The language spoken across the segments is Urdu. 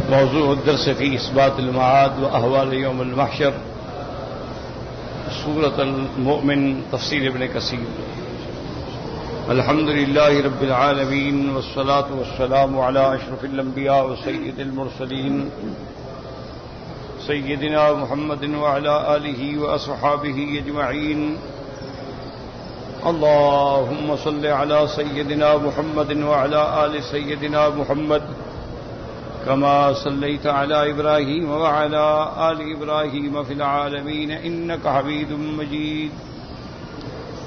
موضوع الدرس في إثبات المعاد وأهوال يوم المحشر، سورة المؤمن، تفسير ابن كثير. الحمد لله رب العالمين، والصلاة والسلام على أشرف الأنبياء وسيد المرسلين سيدنا محمد وعلى آله وأصحابه أجمعين. اللهم صل على سيدنا محمد وعلى آل سيدنا محمد كما صليت على إبراهيم وعلى آل إبراهيم في العالمين إنك حميد مجيد.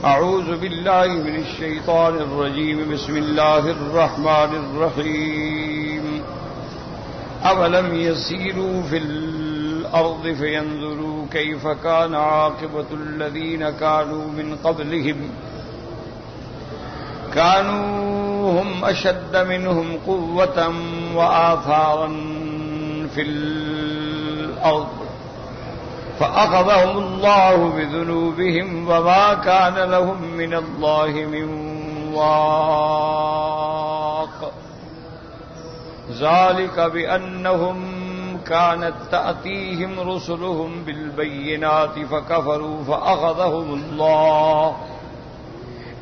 أعوذ بالله من الشيطان الرجيم. بسم الله الرحمن الرحيم. أولم يسيروا في الأرض فينظروا كيف كان عاقبة الذين كانوا من قبلهم كانوا هم أشد منهم قوة وآثارا في الأرض فأخذهم الله بذنوبهم وما كان لهم من الله من واق. ذلك بأنهم كانت تأتيهم رسلهم بالبينات فكفروا فأخذهم الله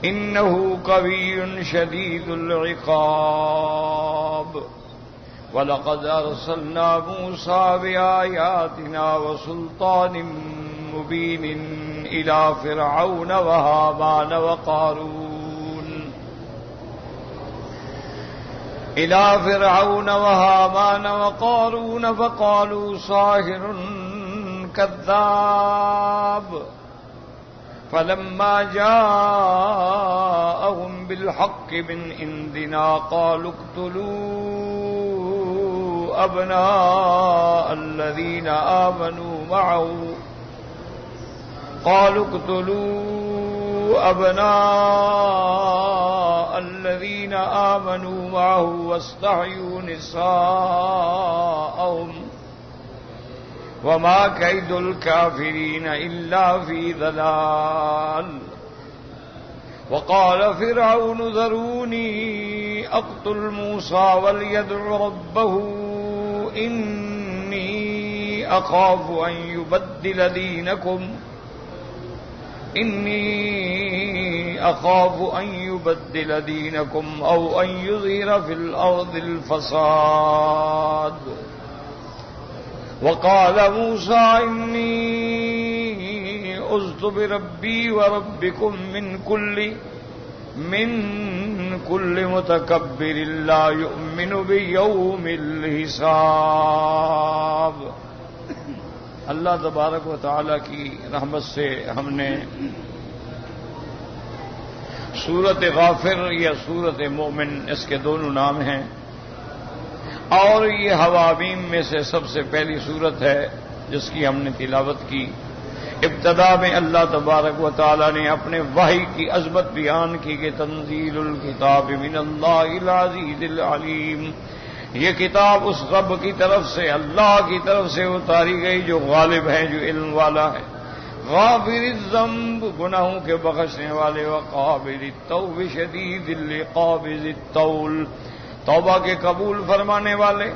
إنه قوي شديد العقاب. ولقد أرسلنا موسى بآياتنا وسلطان مبين إلى فرعون وهامان وقارون فقالوا ساحر كذاب. فلما جاءهم بالحق من عندنا قالوا اقتلوا أبناء الذين آمنوا معه واستحيوا نساءهم وما كيد الكافرين إلا في ضلال. وقال فرعون ذروني أقتل موسى وليدع ربه إني أخاف أن يبدل دينكم أو أن يظهر في الأرض الفساد. وقال موسى إني عذت بربي وربكم من كل متكبر لا يؤمن بيوم الحساب. اللہ تبارک و تعالی کی رحمت سے ہم نے سورت غافر یا سورت مومن، اس کے دونوں نام ہیں، اور یہ حوامیم میں سے سب سے پہلی سورت ہے جس کی ہم نے تلاوت کی. ابتدا میں اللہ تبارک و تعالی نے اپنے وحی کی عظمت بیان کی کہ تنزیل الکتاب من اللہ العزیز العلیم، یہ کتاب اس رب کی طرف سے، اللہ کی طرف سے اتاری گئی جو غالب ہے، جو علم والا ہے. غافر الذنب، گناہوں کے بخشنے والے، وقابل التوب شدید العقاب ذی الطول، توبہ کے قبول فرمانے والے،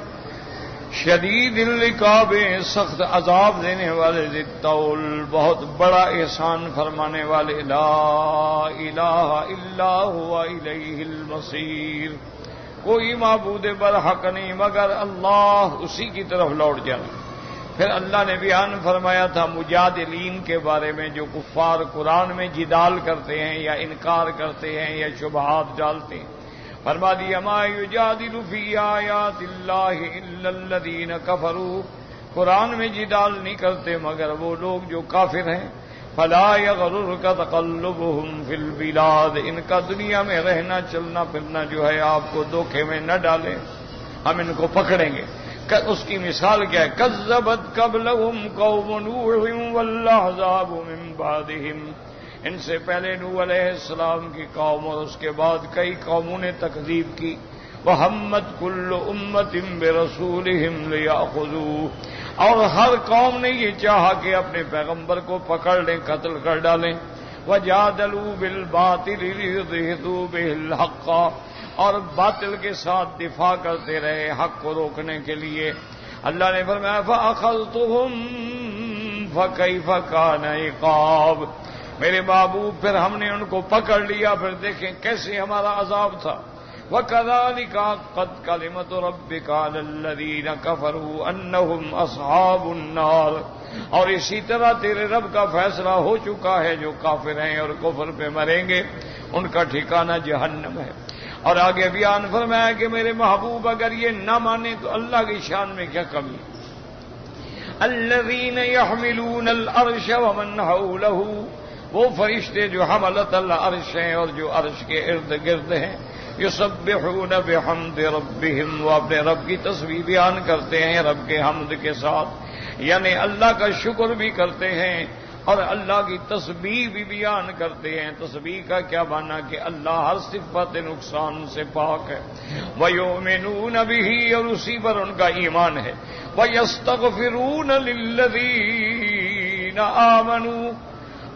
شدید العقاب، سخت عذاب دینے والے، ذی الطول، بہت بڑا احسان فرمانے والے. لا الہ الا هو الیہ المصیر، کوئی معبود برحق نہیں مگر اللہ، اسی کی طرف لوٹ جانا. پھر اللہ نے بیان فرمایا تھا مجادلین کے بارے میں، جو کفار قرآن میں جدال کرتے ہیں یا انکار کرتے ہیں یا شبہات ڈالتے ہیں. فرما دیا ما یجادل فی آیات اللہ الا الذین کفروا، قرآن میں جدال نہیں کرتے مگر وہ لوگ جو کافر ہیں. فلا یغررک تقلبهم فی البلاد، ان کا دنیا میں رہنا چلنا پھرنا جو ہے آپ کو دھوکے میں نہ ڈالیں، ہم ان کو پکڑیں گے. اس کی مثال کیا ہے؟ کذبت قبلہم قوم نوح والاحزاب من بعدہم، ان سے پہلے نوح علیہ السلام کی قوم اور اس کے بعد کئی قوموں نے تکذیب کی. وَهَمَّتْ كُلُّ أُمَّةٍ بِرَسُولِهِمْ لِيَأْخُذُوهُ، اور ہر قوم نے یہ چاہا کہ اپنے پیغمبر کو پکڑ لیں، قتل کر ڈالیں. وَجَادَلُوا بِالْبَاطِلِ لِيُدْحِضُوا بِهِ الْحَقَّ، اور باطل کے ساتھ دفاع کرتے رہے حق کو روکنے کے لیے. اللہ نے فرمایا فَأَخَذْتُهُمْ فَكَيْفَ كَانَ عِقَابِ. میرے محبوب پھر ہم نے ان کو پکڑ لیا، پھر دیکھیں کیسے ہمارا عذاب تھا. وَكَذَلِكَ حَقَّتْ كَلِمَةُ رَبِّكَ عَلَى الَّذِينَ كَفَرُوا أَنَّهُمْ أَصْحَابُ النَّارِ. اور اسی طرح تیرے رب کا فیصلہ ہو چکا ہے، جو کافر ہیں اور کفر پہ مریں گے ان کا ٹھکانہ جہنم ہے. اور آگے بیان فرمایا کہ میرے محبوب اگر یہ نہ مانے تو اللہ کی شان میں کیا کمی. الذین یحملون العرش ومن حولہ، وہ فرشتے جو حملت العرش ہیں اور جو عرش کے ارد گرد ہیں. یسبحون بحمد ربہم، وہ اپنے رب کی تسبیح بیان کرتے ہیں رب کے حمد کے ساتھ، یعنی اللہ کا شکر بھی کرتے ہیں اور اللہ کی تسبیح بھی بیان کرتے ہیں. تسبیح کا کیا معنی کہ اللہ ہر صفت نقصان سے پاک ہے. وَيُؤْمِنُونَ بِهِ، اور اسی پر ان کا ایمان ہے. وَيَسْتَغْفِرُونَ لِلَّذِينَ آمَنُوا،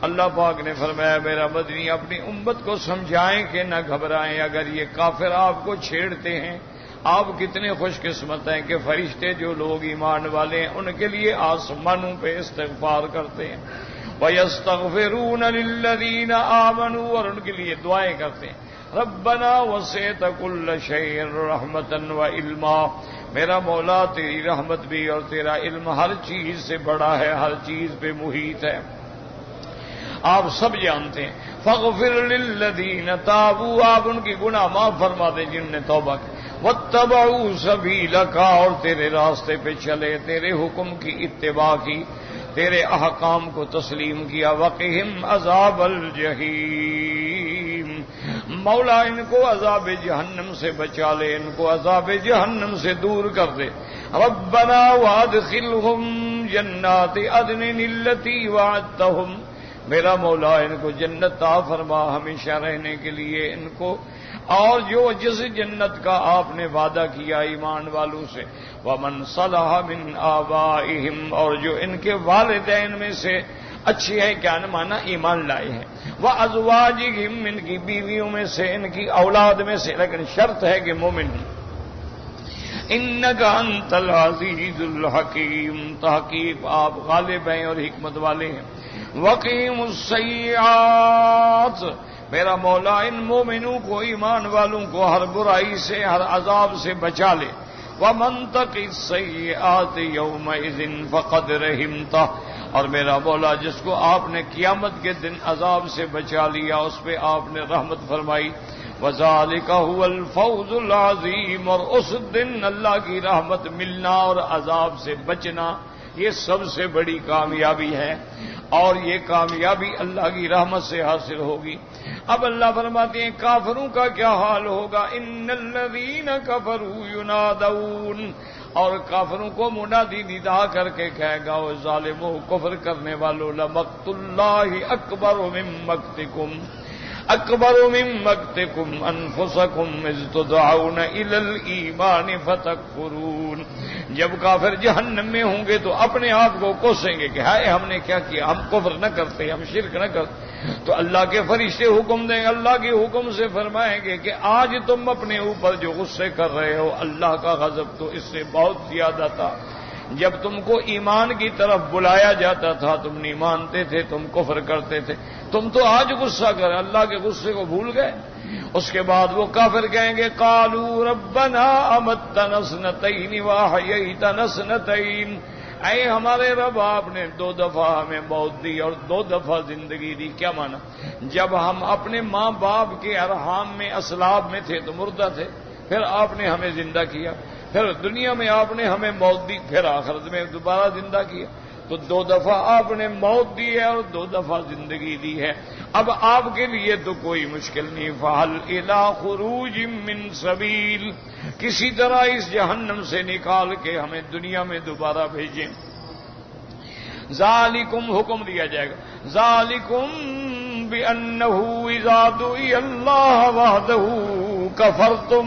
اللہ پاک نے فرمایا میرا مدنی اپنی امت کو سمجھائیں کہ نہ گھبرائیں اگر یہ کافر آپ کو چھیڑتے ہیں. آپ کتنے خوش قسمت ہیں کہ فرشتے جو لوگ ایمان والے ہیں ان کے لیے آسمانوں پہ استغفار کرتے ہیں. وَيَسْتَغْفِرُونَ لِلَّذِينَ آمَنُوا، اور ان کے لیے دعائیں کرتے ہیں. رَبَّنَا وَسِعْتَ كُلَّ شَيْءٍ رَحْمَةً وَعِلْمًا، میرا مولا تیری رحمت بھی اور تیرا علم ہر چیز سے بڑا ہے، ہر چیز پہ محیط ہے، آپ سب جانتے ہیں. فَاغْفِرْ لِلَّذِينَ تَابُوا، آپ ان کی گناہ معاف فرما دے جن نے توبہ کی. وَاتَّبَعُوا سَبِيلَكَ، اور تیرے راستے پہ چلے، تیرے حکم کی اتباع کی، تیرے احکام کو تسلیم کیا. وَقِهِمْ عَذَابَ الْجَحِيمِ، مولا ان کو عذاب جہنم سے بچا لے، ان کو عذاب جہنم سے دور کر دے. رَبَّنَا وَأَدْخِلْهُمْ جَنَّاتِ عَدْنٍ الَّتِي وَعَدتَّهُمْ، میرا مولا ان کو جنت عطا فرما ہمیشہ رہنے کے لیے ان کو، اور جو جس جنت کا آپ نے وعدہ کیا ایمان والوں سے. وَمَنْ صَلَحَ مِنْ آبَائِهِمْ، اور جو ان کے والدین میں سے اچھے ہیں، کیا مانا ایمان لائے ہیں. وَأَزْوَاجِهِمْ، ان کی بیویوں میں سے، ان کی اولاد میں سے، لیکن شرط ہے کہ مومن ہیں. اِنَّكَ أَنْتَ الْعَزِيزُ الْحَكِيمُ، تحقیق آپ غالب ہیں اور حکمت والے ہیں. وَقِهِمُ السَّيِّئَاتِ، میرا مولا ان مومنوں کو ایمان والوں کو ہر برائی سے ہر عذاب سے بچا لے. وَمَنْ تَقِ السَّيِّئَاتِ يَوْمَئِذٍ فَقَدْ رَحِمْتَهُ، اور میرا مولا جس کو آپ نے قیامت کے دن عذاب سے بچا لیا اس پہ آپ نے رحمت فرمائی. وَذَلِكَ هُوَ الْفَوْزُ الْعَظِيمُ، اور اس دن اللہ کی رحمت ملنا اور عذاب سے بچنا یہ سب سے بڑی کامیابی ہے، اور یہ کامیابی اللہ کی رحمت سے حاصل ہوگی. اب اللہ فرماتے ہیں کافروں کا کیا حال ہوگا. ان الذین کفروا ینادون، اور کافروں کو منادی ندا کر کے کہے گا وہ ظالموں کفر کرنے والوں، لمقت اللہ اکبر من مقتکم، اکبر من مقتکم انفسکم اذ تدعون الی الایمان فتکفرون. جب کافر جہنم میں ہوں گے تو اپنے آپ کو کوسیں گے کہ ہائے ہم نے کیا کیا، ہم کفر نہ کرتے، ہم شرک نہ کرتے. تو اللہ کے فرشتے حکم دیں گے، اللہ کے حکم سے فرمائیں گے کہ آج تم اپنے اوپر جو غصے کر رہے ہو اللہ کا غضب تو اس سے بہت زیادہ تھا. جب تم کو ایمان کی طرف بلایا جاتا تھا تم نہیں مانتے تھے، تم کفر کرتے تھے، تم تو آج غصہ کر اللہ کے غصے کو بھول گئے. اس کے بعد وہ کافر کہیں گے قالوا ربنا امتنا اثنتین واحییتنا اثنتین، اے ہمارے رب آپ نے 2 دفعہ ہمیں موت دی اور 2 دفعہ زندگی دی. کیا مانا؟ جب ہم اپنے ماں باپ کے ارحام میں اسلاب میں تھے تو مردہ تھے، پھر آپ نے ہمیں زندہ کیا، پھر دنیا میں آپ نے ہمیں موت دی، پھر آخرت میں دوبارہ زندہ کیا. تو 2 دفعہ آپ نے موت دی ہے اور 2 دفعہ زندگی دی ہے. اب آپ کے لیے تو کوئی مشکل نہیں. فَهَلْ إِلَىٰ خُرُوجٍ مِّن سَبِيلٍ، کسی طرح اس جہنم سے نکال کے ہمیں دنیا میں دوبارہ بھیجیں. ذالکم، حکم دیا جائے گا، ذالکم بِأَنَّهُ إِذَا دُعِيَ اللَّهَ وَحْدَهُ كَفَرْتُمْ،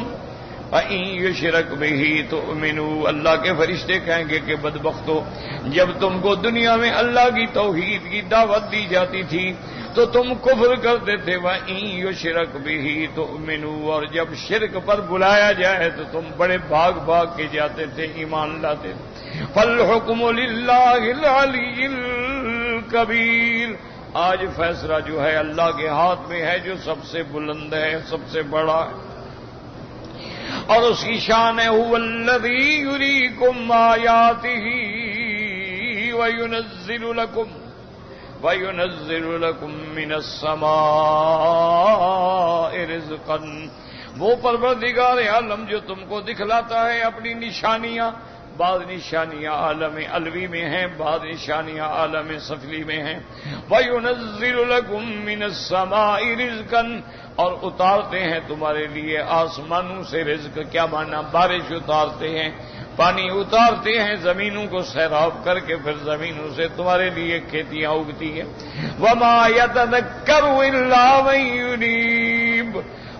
وَإِن يُشْرَكْ بِهِ تُؤْمِنُوا، اللہ کے فرشتے کہیں گے کہ بدبختو، جب تم کو دنیا میں اللہ کی توحید کی دعوت دی جاتی تھی تو تم کفر کرتے تھے، وَإِن يُشْرَكْ بِهِ تُؤْمِنُوا، اور جب شرک پر بلایا جائے تو تم بڑے بھاگ بھاگ کے جاتے تھے، ایمان لاتے تھے۔ فَالْحُكْمُ لِلَّهِ الْعَلِيِّ الْكَبِيرِ، آج فیصلہ جو ہے اللہ کے ہاتھ میں ہے، جو سب سے بلند ہے، سب سے بڑا ہے، اور اس کی شان ہے هُوَ الَّذِي يُرِيكُمْ آيَاتِهِ وَيُنَزِّلُ لَكُم مِّنَ السَّمَاءِ رِزْقًا، وہ پروردگار عالم جو تم کو دکھلاتا ہے اپنی نشانیاں، بعض نشانیاں عالم علوی میں ہیں، بعض نشانیاں عالم سفلی میں ہیں۔ وَيُنَزِّلُ لَكُم مِّنَ السَّمَاءِ رِزْقًا، اور اتارتے ہیں تمہارے لیے آسمانوں سے رزق، کیا معنی؟ بارش اتارتے ہیں، پانی اتارتے ہیں زمینوں کو سیراب کر کے، پھر زمینوں سے تمہارے لیے کھیتیاں اگتی ہیں۔ وَمَا يَتَذَكَّرُ إِلَّا مَن يُنِيبُ،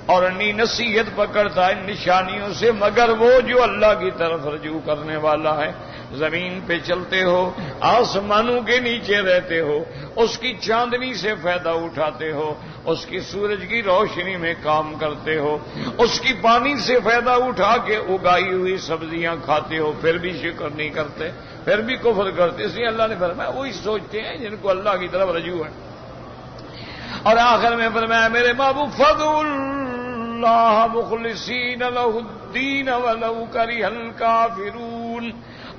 اور نہیں نصیحت پکڑتا ان نشانیوں سے مگر وہ جو اللہ کی طرف رجوع کرنے والا ہے۔ زمین پہ چلتے ہو، آسمانوں کے نیچے رہتے ہو، اس کی چاندنی سے فائدہ اٹھاتے ہو، اس کی سورج کی روشنی میں کام کرتے ہو، اس کی پانی سے فائدہ اٹھا کے اگائی ہوئی سبزیاں کھاتے ہو، پھر بھی شکر نہیں کرتے، پھر بھی کفر کرتے۔ اس لیے اللہ نے فرمایا وہی سوچتے ہیں جن کو اللہ کی طرف رجوع ہے۔ اور آخر میں فرمایا میرے محبوب فَادْعُوا اللَّهَ مُخْلِصِينَ لَهُ الدِّينَ وَلَوْ كَرِهَ الْكَافِرُونَ،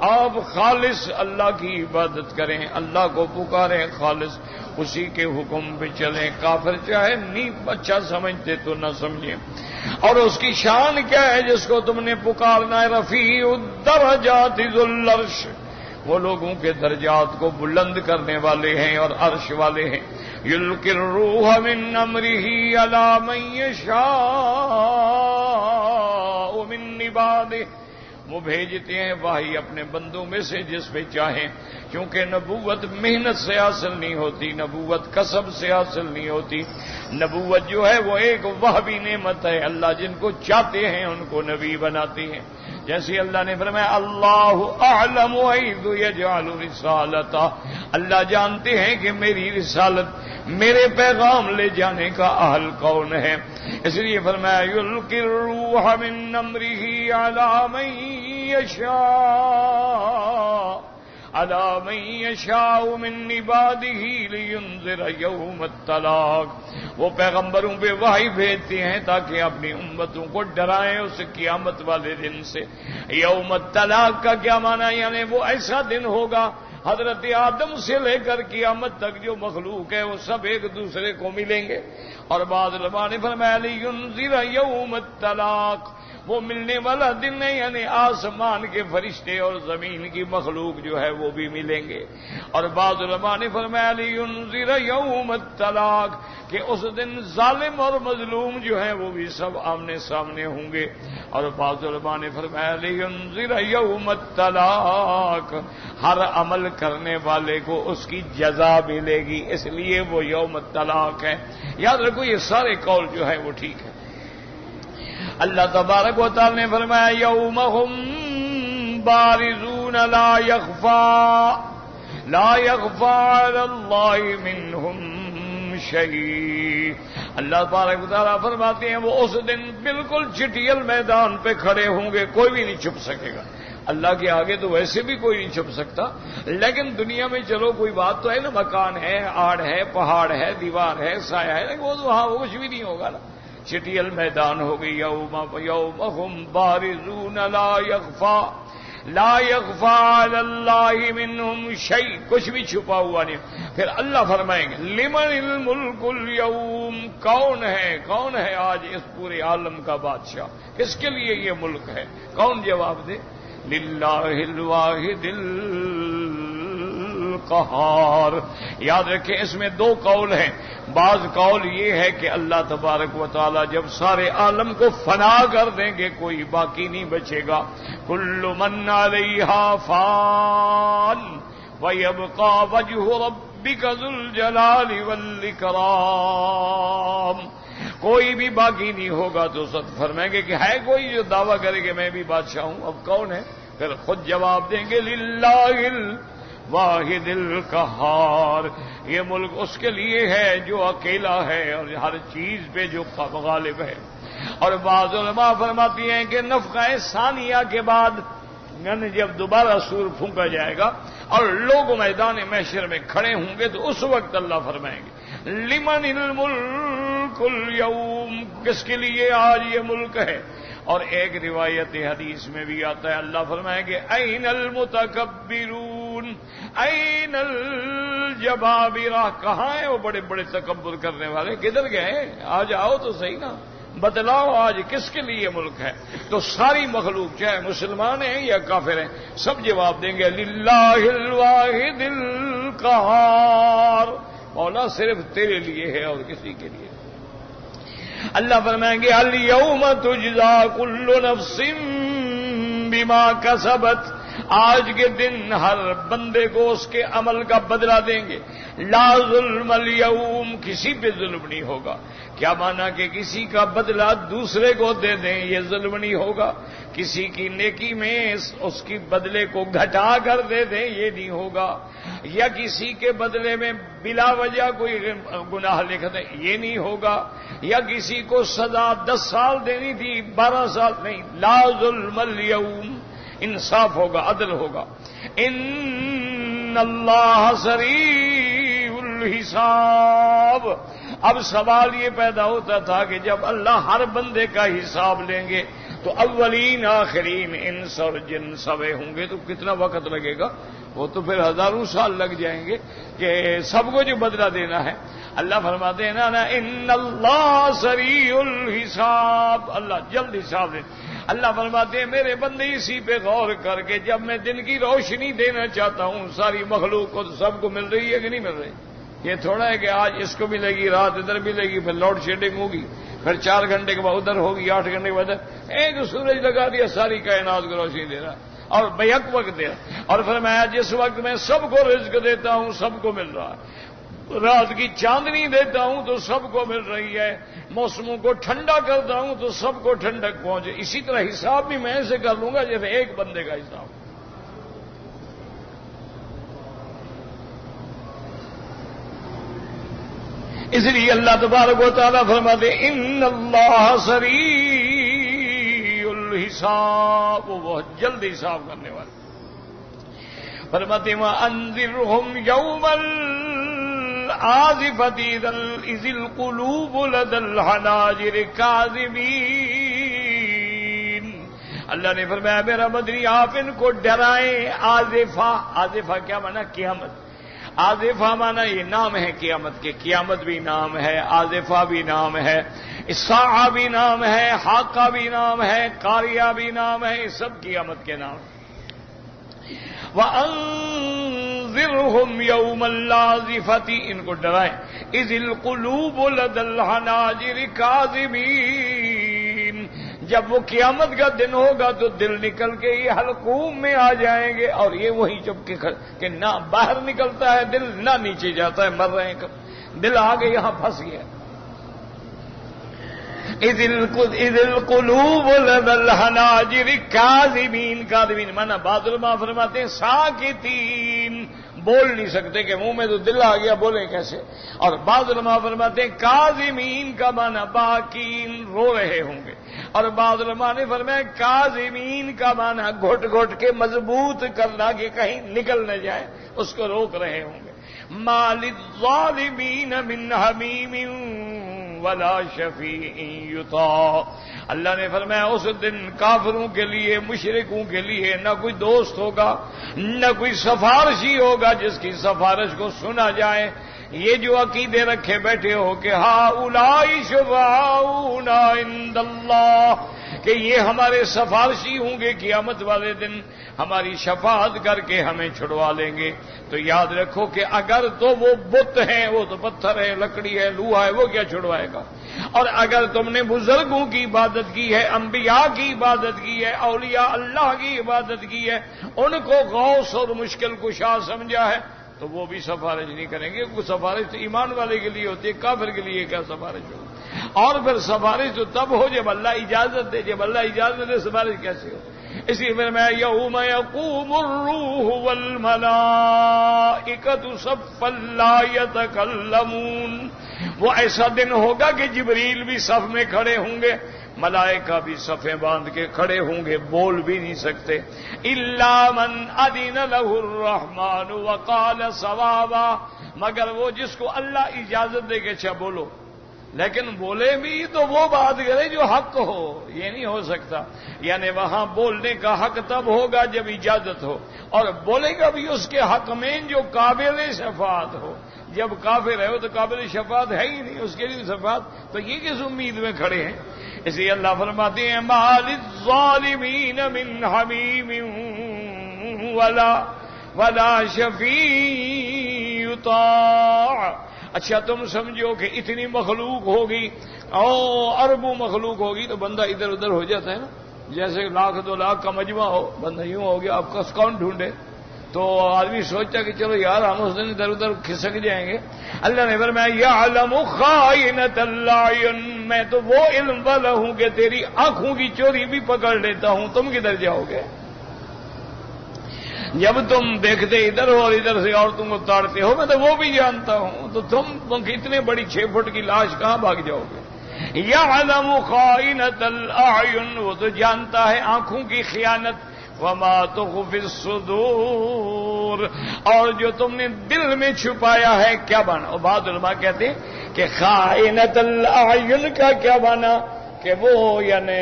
آپ خالص اللہ کی عبادت کریں، اللہ کو پکاریں خالص، اسی کے حکم پہ چلیں، کافر چاہے نہیں اچھا سمجھتے تو نہ سمجھیں۔ اور اس کی شان کیا ہے جس کو تم نے پکارنا ہے؟ رفیع الدرجات ذو العرش، وہ لوگوں کے درجات کو بلند کرنے والے ہیں اور عرش والے ہیں۔ یلقی الروح من امرہ علی من یشاء من عبادہ، وہ بھیجتے ہیں وحی اپنے بندوں میں سے جس پہ چاہیں، کیونکہ نبوت محنت سے حاصل نہیں ہوتی، نبوت کسب سے حاصل نہیں ہوتی، نبوت جو ہے وہ ایک وہبی نعمت ہے، اللہ جن کو چاہتے ہیں ان کو نبی بناتے ہیں۔ جیسے اللہ نے فرمایا اللہ اعلم حیث یجعل رسالتہ، اللہ جانتے ہیں کہ میری رسالت، میرے پیغام لے جانے کا اہل کون ہے، اس لیے فرمایا یلقی الروح من امرہ علی من یشاء علی من یشاء من عبادہ لینذر یوم الطلاق، وہ پیغمبروں پہ وحی بھیجتے ہیں تاکہ اپنی امتوں کو ڈرائیں اس قیامت والے دن سے۔ یوم الطلاق کا کیا معنی؟ یعنی وہ ایسا دن ہوگا حضرت آدم سے لے کر قیامت تک جو مخلوق ہے وہ سب ایک دوسرے کو ملیں گے۔ اور بعض علماء نے فرمایا لینذر یوم الطلاق، وہ ملنے والا دن ہے، یعنی آسمان کے فرشتے اور زمین کی مخلوق جو ہے وہ بھی ملیں گے۔ اور بعض علماء نے فرمایا لینذر یوم الطلاق، کہ اس دن ظالم اور مظلوم جو ہیں وہ بھی سب آمنے سامنے ہوں گے۔ اور بعض علماء نے فرمایا لینذر یوم الطلاق، ہر عمل کرنے والے کو اس کی جزا ملے گی، اس لیے وہ یوم الطلاق ہے۔ یاد رکھو یہ سارے قول جو ہے وہ ٹھیک ہے۔ اللہ تبارک و تعالی نے فرمایا یوم ہم بارزون لا یخفی علی اللہ منہم شیء، اللہ تبارک و تعالی فرماتے ہیں وہ اس دن بالکل چٹیل میدان پہ کھڑے ہوں گے، کوئی بھی نہیں چھپ سکے گا۔ اللہ کے آگے تو ویسے بھی کوئی نہیں چھپ سکتا، لیکن دنیا میں چلو کوئی بات تو ہے نا، مکان ہے، آڑ ہے، پہاڑ ہے، دیوار ہے، سایہ ہے، لیکن وہ تو وہاں کچھ بھی نہیں ہوگا نا، چٹیل میدان ہوگی۔ یوم ہم بارزون لا یخفی علی اللہ منہم شیء، کچھ بھی چھپا ہوا نہیں۔ پھر اللہ فرمائیں گے لمن الملک اليوم، کون ہے آج اس پورے عالم کا بادشاہ، کس کے لیے یہ ملک ہے؟ کون جواب دے؟ للہ الواحد القہار۔ یاد رکھیں اس میں دو قول ہیں، بعض قول یہ ہے کہ اللہ تبارک و تعالی جب سارے عالم کو فنا کر دیں گے کوئی باقی نہیں بچے گا، کل من علیہا فان ویبقى وجہ ربک ذو الجلال والاکرام، کوئی بھی باقی نہیں ہوگا تو سب فرمائیں گے کہ ہے کوئی جو دعویٰ کرے کہ میں بھی بادشاہ ہوں؟ اب کون ہے؟ پھر خود جواب دیں گے للہ الواحد القہار، یہ ملک اس کے لیے ہے جو اکیلا ہے اور ہر چیز پہ جو غالب ہے۔ اور بعض علماء فرماتی ہیں کہ نفخہ ثانیہ کے بعد یعنی جب دوبارہ سور پھونکا جائے گا اور لوگ میدان محشر میں کھڑے ہوں گے تو اس وقت اللہ فرمائیں گے لمن الملک اليوم، کس کے لیے آج یہ ملک ہے؟ اور ایک روایت حدیث میں بھی آتا ہے اللہ فرمائیں گے این المتکبرون این الجبابرہ، کہاں ہیں وہ بڑے بڑے تکبر کرنے والے؟ کدھر گئے؟ آج آؤ تو صحیح نا، بتلاؤ آج کس کے لیے ملک ہے؟ تو ساری مخلوق چاہے مسلمان ہیں یا کافر ہیں سب جواب دیں گے للہ الواحد القہار، مولا صرف تیرے لیے ہے اور کسی کے لیے۔ اللہ فرمائیں گے الیوم تجزا کل نفس بما کسبت، آج کے دن ہر بندے کو اس کے عمل کا بدلہ دیں گے۔ لا ظلم اليوم، کسی پہ ظلم نہیں ہوگا۔ کیا مانا کہ کسی کا بدلہ دوسرے کو دے دیں یہ ظلم نہیں ہوگا، کسی کی نیکی میں اس کی بدلے کو گھٹا کر دے دیں یہ نہیں ہوگا، یا کسی کے بدلے میں بلا وجہ کوئی گناہ لکھ دیں یہ نہیں ہوگا، یا کسی کو سزا 10 سال دینی تھی 12 سال نہیں۔ لا ظلم اليوم، انصاف ہوگا، عدل ہوگا۔ ان اللہ سریع الحساب۔ اب سوال یہ پیدا ہوتا تھا کہ جب اللہ ہر بندے کا حساب لیں گے تو اولین آخرین انس اور جن سوے ہوں گے تو کتنا وقت لگے گا؟ وہ تو پھر ہزاروں سال لگ جائیں گے کہ سب کو جو بدلہ دینا ہے۔ اللہ فرماتے ہیں نا ان اللہ سریع الحساب، اللہ جلد حساب دے۔ اللہ فرماتے ہیں میرے بندے اسی پہ غور کر کے جب میں دن کی روشنی دینا چاہتا ہوں ساری مخلوق کو تو سب کو مل رہی ہے کہ نہیں مل رہی؟ یہ تھوڑا ہے کہ آج اس کو ملے گی رات ادھر ملے گی پھر لوڈ شیڈنگ ہوگی پھر 4 گھنٹے کے بعد ادھر ہوگی 8 گھنٹے کے بعد ایک سورج لگا دیا ساری کائنات کو روشنی دے رہا اور بیک وقت دے رہا۔ اور فرمایا جس وقت میں سب کو رزق دیتا ہوں سب کو مل رہا ہے، رات کی چاندنی دیتا ہوں تو سب کو مل رہی ہے، موسموں کو ٹھنڈا کرتا ہوں تو سب کو ٹھنڈک پہنچے۔ اسی طرح حساب بھی میں ایسے کر لوں گا جیسے ایک بندے کا حساب۔ اس لیے اللہ تبارک و تعالیٰ فرماتے ان اللہ سریع الحساب، وہ بہت جلد حساب کرنے والے۔ فرماتے وانذرہم یوم الآزفۃ اذ القلوب لدى الحناجر کاظمین۔ اللہ نے فرمایا میرا مدنی آپ ان کو ڈرائیں۔ آزفہ، آزفہ کیا مانا؟ قیامت۔ آزفہ مانا یہ نام ہے قیامت کے، قیامت بھی نام ہے، آزفہ بھی نام ہے، الساعہ بھی نام ہے، حاقہ بھی نام ہے، قاریہ بھی نام ہے، یہ سب قیامت کے نام ہیں۔ وَأَنذِرْهُمْ يَوْمَ الْآزِفَةِ، ان کو ڈرائیں، اِذِ الْقُلُوبُ لَدَى الْحَنَاجِرِ كَاظِمِينَ، جب وہ قیامت کا دن ہوگا تو دل نکل کے یہ حلقوم میں آ جائیں گے اور یہ وہی چپ کے کہ نہ باہر نکلتا ہے دل نہ نیچے جاتا ہے، مر رہے ہیں دل آگے یہاں پھنس گیا۔ اذ القلوب لدى الحناجر کاظمین، کاظمین مانا بعض علماء فرماتے ہیں ساکتین، بول نہیں سکتے کہ منہ میں تو دل آ گیا بولیں کیسے، اور بعض علماء فرماتے ہیں کاظمین کا مانا باکین، رو رہے ہوں گے، اور بعض علماء نے فرمایا کاظمین کا مانا گھٹ گھٹ کے مضبوط کرنا کہ کہیں نکل نہ جائے، اس کو روک رہے ہوں گے۔ ما للظالمین من حمیم ولا شفیع یطاع، اللہ نے فرمایا اس دن کافروں کے لیے مشرکوں کے لیے نہ کوئی دوست ہوگا نہ کوئی سفارشی ہوگا جس کی سفارش کو سنا جائے۔ یہ جو عقیدے رکھے بیٹھے ہو کہ ہؤلاء شفعاؤنا عند اللہ، کہ یہ ہمارے سفارشی ہوں گے قیامت والے دن، ہماری شفاعت کر کے ہمیں چھڑوا لیں گے، تو یاد رکھو کہ اگر تو وہ بت ہیں، وہ تو پتھر ہے، لکڑی ہے، لوہا ہے، وہ کیا چھڑوائے گا؟ اور اگر تم نے بزرگوں کی عبادت کی ہے، انبیاء کی عبادت کی ہے، اولیاء اللہ کی عبادت کی ہے، ان کو غوث اور مشکل کشا سمجھا ہے تو وہ بھی سفارش نہیں کریں گے، کیونکہ سفارش تو ایمان والے کے لیے ہوتی ہے، کافر کے لیے کیا سفارش ہوگی؟ اور پھر سفارش تو تب ہو جب اللہ اجازت دے، جب اللہ اجازت دے سفارش کیسے ہو؟ اسی میں یوم یقوم الروح والملائکۃ صفا لا یتکلمون، وہ ایسا دن ہوگا کہ جبریل بھی صف میں کھڑے ہوں گے، ملائکہ بھی صفیں باندھ کے کھڑے ہوں گے، بول بھی نہیں سکتے، الا من اذن له الرحمن وقال صوابا، مگر وہ جس کو اللہ اجازت دے کہ اچھا بولو، لیکن بولے بھی تو وہ بات کرے جو حق ہو، یہ نہیں ہو سکتا، یعنی وہاں بولنے کا حق تب ہوگا جب اجازت ہو، اور بولے گا بھی اس کے حق میں جو قابل شفاعت ہو، جب کافر ہے وہ تو قابل شفاعت ہے ہی نہیں، اس کے لیے شفاعت تو یہ کس امید میں کھڑے ہیں؟ اس لیے اللہ فرماتے ہیں ما للظالمین من حمیم ولا شفیع یطاع۔ اچھا تم سمجھو کہ اتنی مخلوق ہوگی اور اربوں مخلوق ہوگی تو بندہ ادھر ادھر ہو جاتا ہے نا، جیسے 1,00,000-2,00,000 کا مجمع ہو، بندہ یوں ہو گیا، آپ کا کون ڈھونڈے؟ تو آدمی سوچتا کہ چلو یار ہم اس دن ادھر ادھر کھسک جائیں گے۔ اللہ نے فرمایا یعلم خائنۃ الاعین، میں تو وہ علم والا ہوں کہ تیری آنکھوں کی چوری بھی پکڑ لیتا ہوں، تم کدھر جاؤ گے؟ جب تم دیکھتے ادھر ہو اور ادھر سے اور تم کو تاڑتے ہو، میں تو وہ بھی جانتا ہوں، تو تم اتنے بڑی 6 فٹ کی لاش کہاں بھاگ جاؤ گے؟ یعلم خائنۃ الاعین، وہ تو جانتا ہے آنکھوں کی خیانت، وما تخفی الصدور، اور جو تم نے دل میں چھپایا ہے کیا بنا؟ اور بعض علماء کہتے ہیں کہ خائنۃ الاعین کا کیا بنا کہ وہ یعنی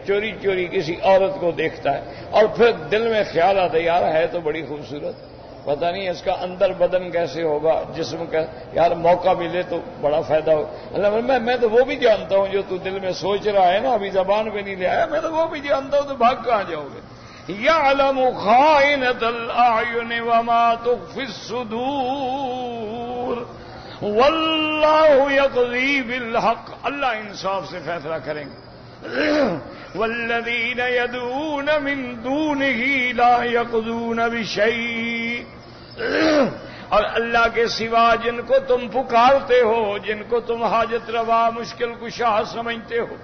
چوری چوری کسی عورت کو دیکھتا ہے اور پھر دل میں خیال آتا ہے یار ہے تو بڑی خوبصورت، پتہ نہیں اس کا اندر بدن کیسے ہوگا، جسم کا، یار موقع ملے تو بڑا فائدہ ہو۔ اللہ میں تو وہ بھی جانتا ہوں جو تو دل میں سوچ رہا ہے نا، ابھی زبان پہ نہیں لے آیا، میں تو وہ بھی جانتا ہوں، تو بھاگ کہاں جاؤ گے؟ یعلم خائنۃ الاعین وما تخفی الصدور واللہ یقضی بالحق، اللہ انصاف سے فیصلہ کریں گے۔ والذین یدعون من دونہ لا یقضون بشیء، اور اللہ کے سوا جن کو تم پکارتے ہو، جن کو تم حاجت روا مشکل کشا سمجھتے ہو،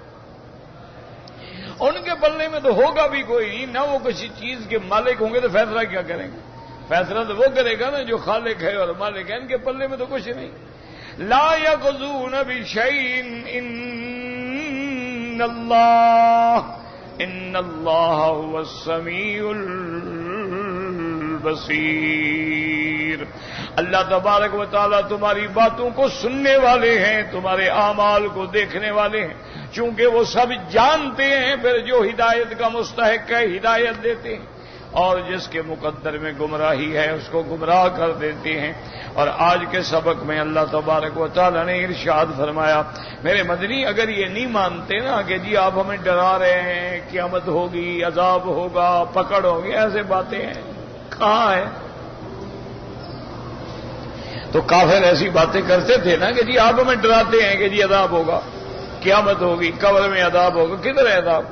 ان کے پلے میں تو ہوگا بھی کوئی نہیں، نہ وہ کسی چیز کے مالک ہوں گے، تو فیصلہ کیا کریں گے؟ فیصلہ تو وہ کرے گا نا جو خالق ہے اور مالک ہے، ان کے پلے میں تو کچھ نہیں۔ لا یقضون بشیء ان اللہ هو السمیع البصیر، اللہ تبارک و تعالیٰ تمہاری باتوں کو سننے والے ہیں، تمہارے اعمال کو دیکھنے والے ہیں، چونکہ وہ سب جانتے ہیں، پھر جو ہدایت کا مستحق ہے ہدایت دیتے ہیں، اور جس کے مقدر میں گمراہی ہے اس کو گمراہ کر دیتے ہیں۔ اور آج کے سبق میں اللہ تبارک و تعالیٰ نے ارشاد فرمایا، میرے مدنی اگر یہ نہیں مانتے نا کہ جی آپ ہمیں ڈرا رہے ہیں، قیامت ہوگی، عذاب ہوگا، پکڑ ہوگی، ایسے باتیں ہیں کہاں ہے؟ تو کافر ایسی باتیں کرتے تھے نا کہ جی آپ ہمیں ڈراتے ہیں کہ جی عذاب ہوگا، قیامت ہوگی، قبر میں عذاب ہوگا، کدھر ہے عذاب؟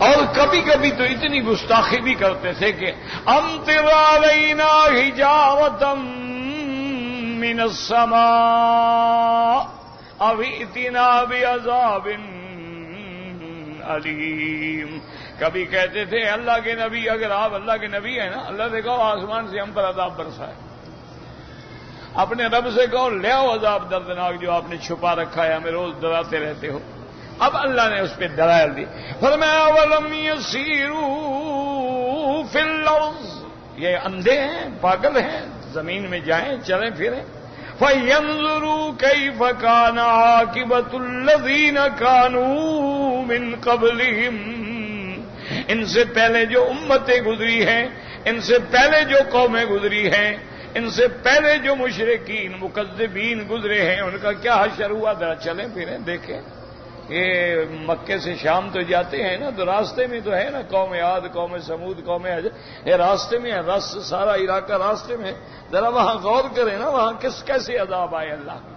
اور کبھی کبھی تو اتنی گستاخی بھی کرتے تھے کہ امطر علینا حجارۃ من السماء او ائتنا بعذاب علیم، کبھی کہتے تھے اللہ کے نبی، اگر آپ اللہ کے نبی ہیں نا، اللہ سے کہو آسمان سے ہم پر عذاب برسائے، اپنے رب سے کہو لے آؤ عذاب دردناک جو آپ نے چھپا رکھا ہے، ہمیں روز ڈراتے رہتے ہو۔ اب اللہ نے اس پہ دلائل دی، فرمایا وَلَمْ يَسِيرُوا فِي الْأَرْضِ، یہ اندھے ہیں، پاگل ہیں، زمین میں جائیں چلیں پھریں، فَيَنْظُرُوا كَيْفَ كَانَ عَاقِبَةُ الَّذِينَ كَانُوا مِنْ قَبْلِهِمْ، ان سے پہلے جو امتیں گزری ہیں، ان سے پہلے جو قومیں گزری ہیں، ان سے پہلے جو مشرکین مکذبین گزرے ہیں، ان کا کیا حشر ہوا، ذرا چلیں پھریں دیکھیں۔ یہ مکے سے شام تو جاتے ہیں نا، تو راستے میں تو ہے نا قوم عاد، قوم سمود، قوم حج، یہ راستے میں ہے، سارا علاقہ راستے میں، ذرا وہاں غور کریں نا، وہاں کیسے عذاب آئے اللہ کا۔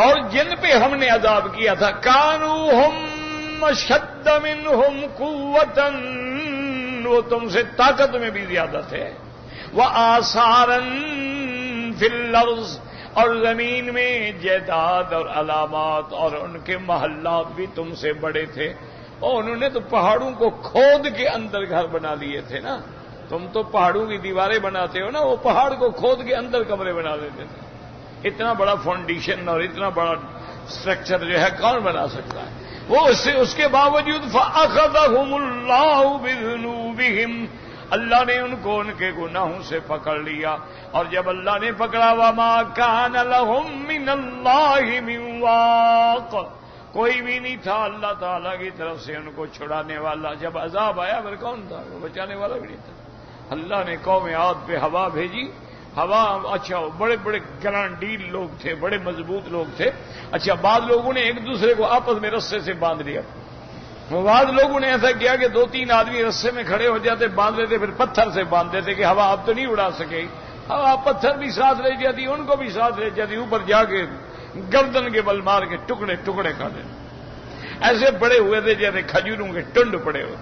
اور جن پہ ہم نے عذاب کیا تھا کانوا ہم اشد منہم قوۃ، وہ تم سے طاقت میں بھی زیادہ تھے، وآثارا فی الارض، اور زمین میں جائیداد اور علامات اور ان کے محلات بھی تم سے بڑے تھے، اور انہوں نے تو پہاڑوں کو کھود کے اندر گھر بنا لیے تھے نا. تم تو پہاڑوں کی دیواریں بناتے ہو نا، وہ پہاڑ کو کھود کے اندر کمرے بنا دیتے تھے. اتنا بڑا فاؤنڈیشن اور اتنا بڑا اسٹرکچر جو ہے کون بنا سکتا ہے؟ وہ اس کے باوجود فَأَخَذَهُمُ اللَّهُ بِذُنُوبِهِمْ، اللہ نے ان کو ان کے گناہوں سے پکڑ لیا. اور جب اللہ نے پکڑا وَمَا كَانَ لَهُم مِّنَ اللَّهِ مِن وَاقٍ، کوئی بھی نہیں تھا اللہ تعالیٰ کی طرف سے ان کو چھڑانے والا. جب عذاب آیا پھر کون تھا؟ وہ بچانے والا بھی نہیں تھا. اللہ نے قوم عاد پہ ہوا بھیجی. ہوا اچھا بڑے بڑے گرانڈیل لوگ تھے، بڑے مضبوط لوگ تھے. اچھا بعض لوگوں نے ایک دوسرے کو آپس میں رسے سے باندھ لیا. بعض لوگوں نے ایسا کیا کہ 2-3 آدمی رسے میں کھڑے ہو جاتے، باندھ لیتے، پھر پتھر سے باندھ دیتے کہ ہوا اب تو نہیں اڑا سکے. ہوا پتھر بھی ساتھ لے جاتی، ان کو بھی ساتھ لے جاتی، اوپر جا کے گردن کے بل مار کے ٹکڑے ٹکڑے کر دیتے. ایسے پڑے ہوئے تھے جیسے کھجوروں کے ٹنڈ پڑے ہوئے.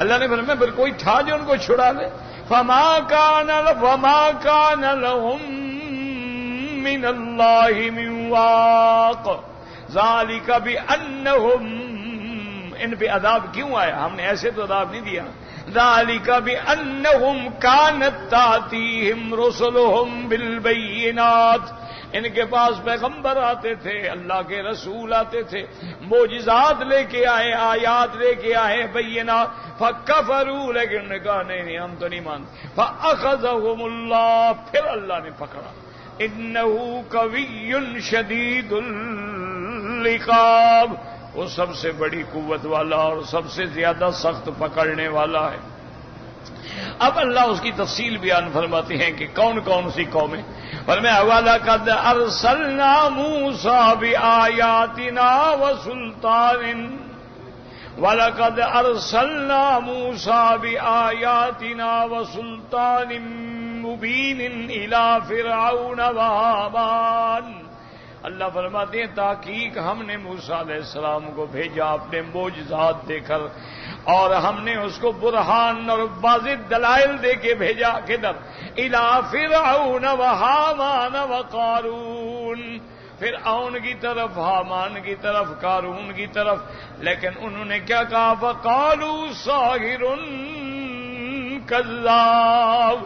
اللہ نے فرمایا پھر کوئی تھا جو ان کو چھڑا دے. فما كان لهم من الله من واق ذلك بأنهم، ان پہ عذاب کیوں آیا؟ ہم نے ایسے تو عذاب نہیں دیا. ذلك بأنهم كانت تأتيهم رسلهم بالبينات، ان کے پاس پیغمبر آتے تھے، اللہ کے رسول آتے تھے، معجزات لے کے آئے، آیات لے کے آئے، بینات. فکفروا، لیکن انہوں نے کہا نہیں ہم تو نہیں مانتے. فاخذهم اللہ، پھر اللہ نے پکڑا. انہ قوی شدید العقاب، وہ سب سے بڑی قوت والا اور سب سے زیادہ سخت پکڑنے والا ہے. اب اللہ اس کی تفصیل بیان فرماتے ہیں کہ کون کون سی قومیں. فرمایا وَلَقَدْ أَرْسَلْنَا مُوسَىٰ بِآيَاتِنَا وَسُلْطَانٍ، وَلَقَدْ أَرْسَلْنَا مُوسَىٰ بِآيَاتِنَا وَسُلْطَانٍ مُّبِينٍ إِلَىٰ فِرْعَوْنَ وَهَامَانَ. اللہ فرماتے ہیں تحقیق ہم نے موسیٰ علیہ السلام کو بھیجا اپنے معجزات دے کر، اور ہم نے اس کو برہان اور واضح دلائل دے کے بھیجا. کدھر؟ الی فرعون وہامان وقارون، فرعون کی طرف، حامان کی طرف، قارون کی طرف. لیکن انہوں نے کیا کہا؟ وقالوا ساحر کذاب،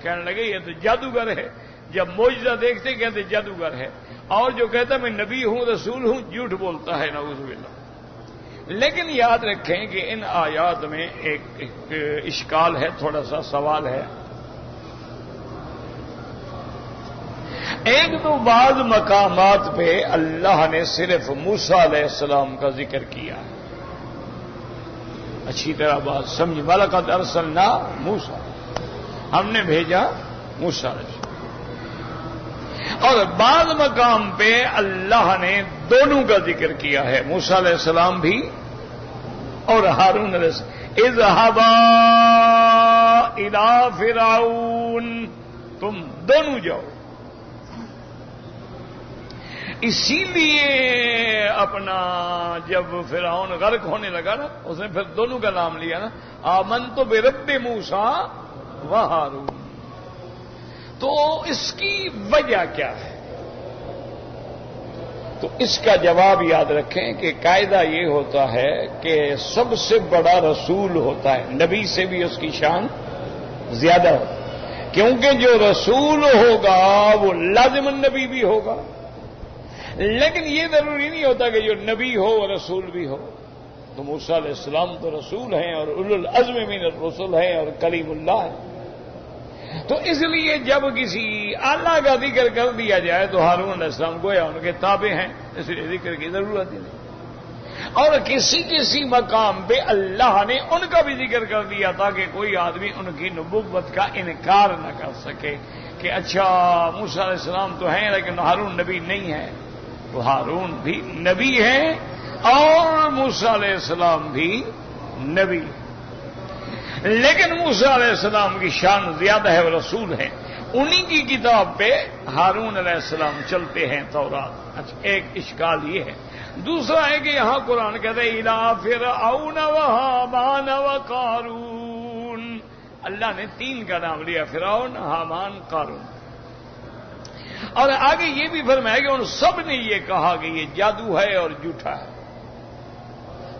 کہنے لگے یہ تو جادوگر ہے. جب معجزہ دیکھتے کہتے جادوگر ہے، اور جو کہتا میں نبی ہوں رسول ہوں جھوٹ بولتا ہے، نعوذ باللہ. لیکن یاد رکھیں کہ ان آیات میں ایک اشکال ہے، تھوڑا سا سوال ہے. ایک تو بعض مقامات پہ اللہ نے صرف موسیٰ علیہ السلام کا ذکر کیا ہے. اچھی طرح بات سمجھ. وَلَقَدْ أَرْسَلْنَا مُوسَىٰ، ہم نے بھیجا موسیٰ علیہ السلام. اور بعض مقام پہ اللہ نے دونوں کا ذکر کیا ہے، موسیٰ علیہ السلام بھی اور ہارون علیہ السلام. اذهبا الى فرعون، تم دونوں جاؤ. اسی لیے اپنا جب فرعون غرق ہونے لگا نا، اس نے پھر دونوں کا نام لیا نا، آمنت برب موسیٰ و ہارون. تو اس کی وجہ کیا ہے؟ تو اس کا جواب یاد رکھیں کہ قاعدہ یہ ہوتا ہے کہ سب سے بڑا رسول ہوتا ہے، نبی سے بھی اس کی شان زیادہ ہوتی ہے، کیونکہ جو رسول ہوگا وہ لازم النبی بھی ہوگا. لیکن یہ ضروری نہیں ہوتا کہ جو نبی ہو وہ رسول بھی ہو. تو موسیٰ علیہ السلام تو رسول ہیں اور اولو العزم من الرسل ہیں اور کلیم اللہ ہیں. تو اس لیے جب کسی اللہ کا ذکر کر دیا جائے تو ہارون علیہ السلام گویا ان کے تابع ہیں، اس لیے ذکر کی ضرورت ہی نہیں. اور کسی کسی مقام پہ اللہ نے ان کا بھی ذکر کر دیا تاکہ کوئی آدمی ان کی نبوت کا انکار نہ کر سکے کہ اچھا موسیٰ علیہ السلام تو ہیں لیکن ہارون نبی نہیں ہے. تو ہارون بھی نبی ہیں اور موسیٰ علیہ السلام بھی نبی، لیکن موسیٰ علیہ السلام کی شان زیادہ ہے، وہ رسول ہیں. انہی کی کتاب پہ ہارون علیہ السلام چلتے ہیں تورات. اچھا ایک اشکال یہ ہے. دوسرا ہے کہ یہاں قرآن کہتے ہیں الی فرعون وہامان وقارون. اللہ نے 3 کا نام لیا، فرعون، حامان، قارون، اور آگے یہ بھی فرمایا کہ ان سب نے یہ کہا کہ یہ جادو ہے اور جھوٹا ہے،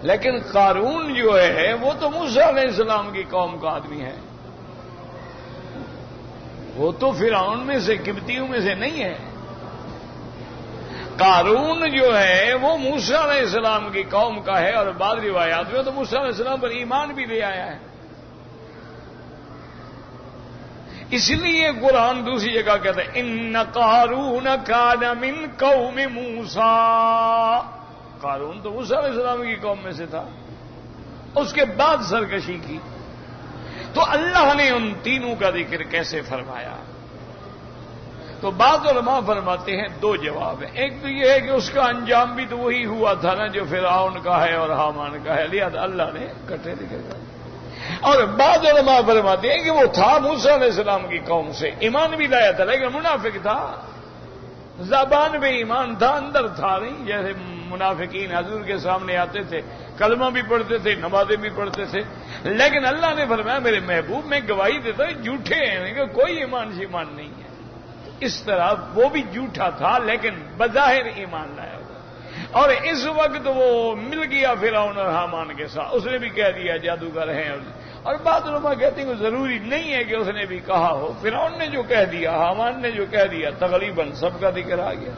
لیکن قارون جو ہے وہ تو موسیٰ علیہ السلام کی قوم کا آدمی ہے، وہ تو فرعون میں سے، قبطیوں میں سے نہیں ہے۔ قارون جو ہے وہ موسیٰ علیہ السلام کی قوم کا ہے، اور بعض روایات میں تو موسیٰ علیہ السلام پر ایمان بھی لے آیا ہے۔ اس لیے قرآن دوسری جگہ کہتا ہے ان قارون کان من قوم موسیٰ، قارون تو موسیٰ علیہ السلام کی قوم میں سے تھا، اس کے بعد سرکشی کی۔ تو اللہ نے ان تینوں کا ذکر کیسے فرمایا؟ تو بعض علماء فرماتے ہیں 2 جواب ہیں۔ ایک تو یہ ہے کہ اس کا انجام بھی تو وہی ہوا تھا نا جو فرعون کا ہے اور حامان کا ہے، لہذا اللہ نے کٹے ذکر کر۔ اور بعض علماء فرماتے ہیں کہ وہ تھا موسیٰ علیہ السلام کی قوم سے، ایمان بھی لایا تھا لیکن منافق تھا، زبان میں ایمان تھا، اندر تھا نہیں۔ جیسے منافقین حضور کے سامنے آتے تھے، کلمہ بھی پڑھتے تھے، نمازیں بھی پڑھتے تھے، لیکن اللہ نے فرمایا میرے محبوب میں گواہی دیتا ہوں جھوٹے ہیں، کہ کوئی ایمان شیمان نہیں ہے۔ اس طرح وہ بھی جھوٹا تھا لیکن بظاہر ایمان لایا، اور اس وقت وہ مل گیا فرعون اور حامان کے ساتھ، اس نے بھی کہہ دیا جادوگر ہیں، اور بعض علماء کہتے ہیں کہ ضروری نہیں ہے کہ اس نے بھی کہا ہو، فرعون نے جو کہہ دیا، حامان نے جو کہہ دیا، تقریباً سب کا ذکر آ گیا۔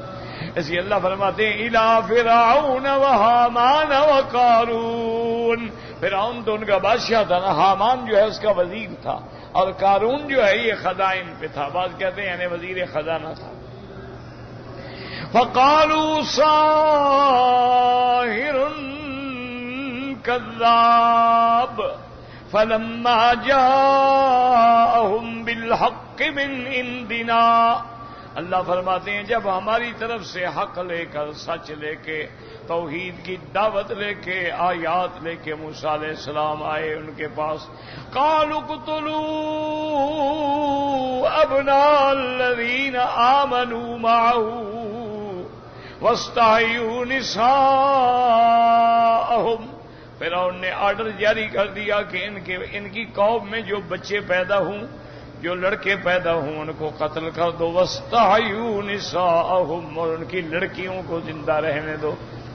اس لیے اللہ فرماتے ہیں اِلَىٰ فِرْعَوْنَ وَحَامَانَ وَقَارُونَ، فرعون تو ان کا بادشاہ تھا نا، حامان جو ہے اس کا وزیر تھا، اور قارون جو ہے یہ خزائن پہ تھا، بعض کہتے ہیں یعنی وزیر خزانہ تھا۔ فَقَالُوا سَاحِرٌ كَذَّابٌ فَلَمَّا جَاءَهُم بِالْحَقِّ مِنْ عِندِنَا، اللہ فرماتے ہیں جب ہماری طرف سے حق لے کر، سچ لے کے، توحید کی دعوت لے کے، آیات لے کے موسیٰ علیہ السلام آئے ان کے پاس، قالوا اقتلوا ابناء الذین آمنوا معه واستحیوا نساءهم، فرعون نے آرڈر جاری کر دیا کہ ان کی قوم میں جو بچے پیدا ہوں، جو لڑکے پیدا ہوں، ان کو قتل کر دو، واستحیوا نساءهم، اور ان کی لڑکیوں کو زندہ رہنے دو،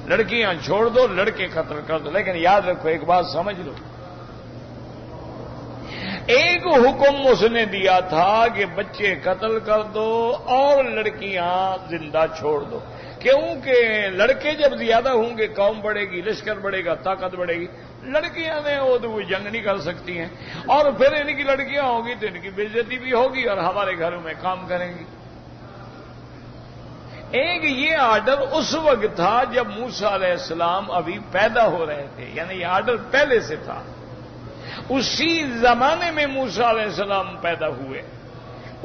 لڑکیاں چھوڑ دو، لڑکے قتل کر دو۔ لیکن یاد رکھو ایک بات سمجھ لو، ایک حکم اس نے دیا تھا کہ بچے قتل کر دو اور لڑکیاں زندہ چھوڑ دو، کیونکہ لڑکے جب زیادہ ہوں گے قوم بڑھے گی، لشکر بڑھے گا، طاقت بڑھے گی، لڑکیاں نے وہ تو جنگ نہیں کر سکتی ہیں، اور پھر ان کی لڑکیاں ہوگی تو ان کی بے عزتی بھی ہوگی اور ہمارے گھروں میں کام کریں گی۔ ایک یہ آرڈر اس وقت تھا جب موسیٰ علیہ السلام ابھی پیدا ہو رہے تھے، یعنی یہ آرڈر پہلے سے تھا، اسی زمانے میں موسیٰ علیہ السلام پیدا ہوئے،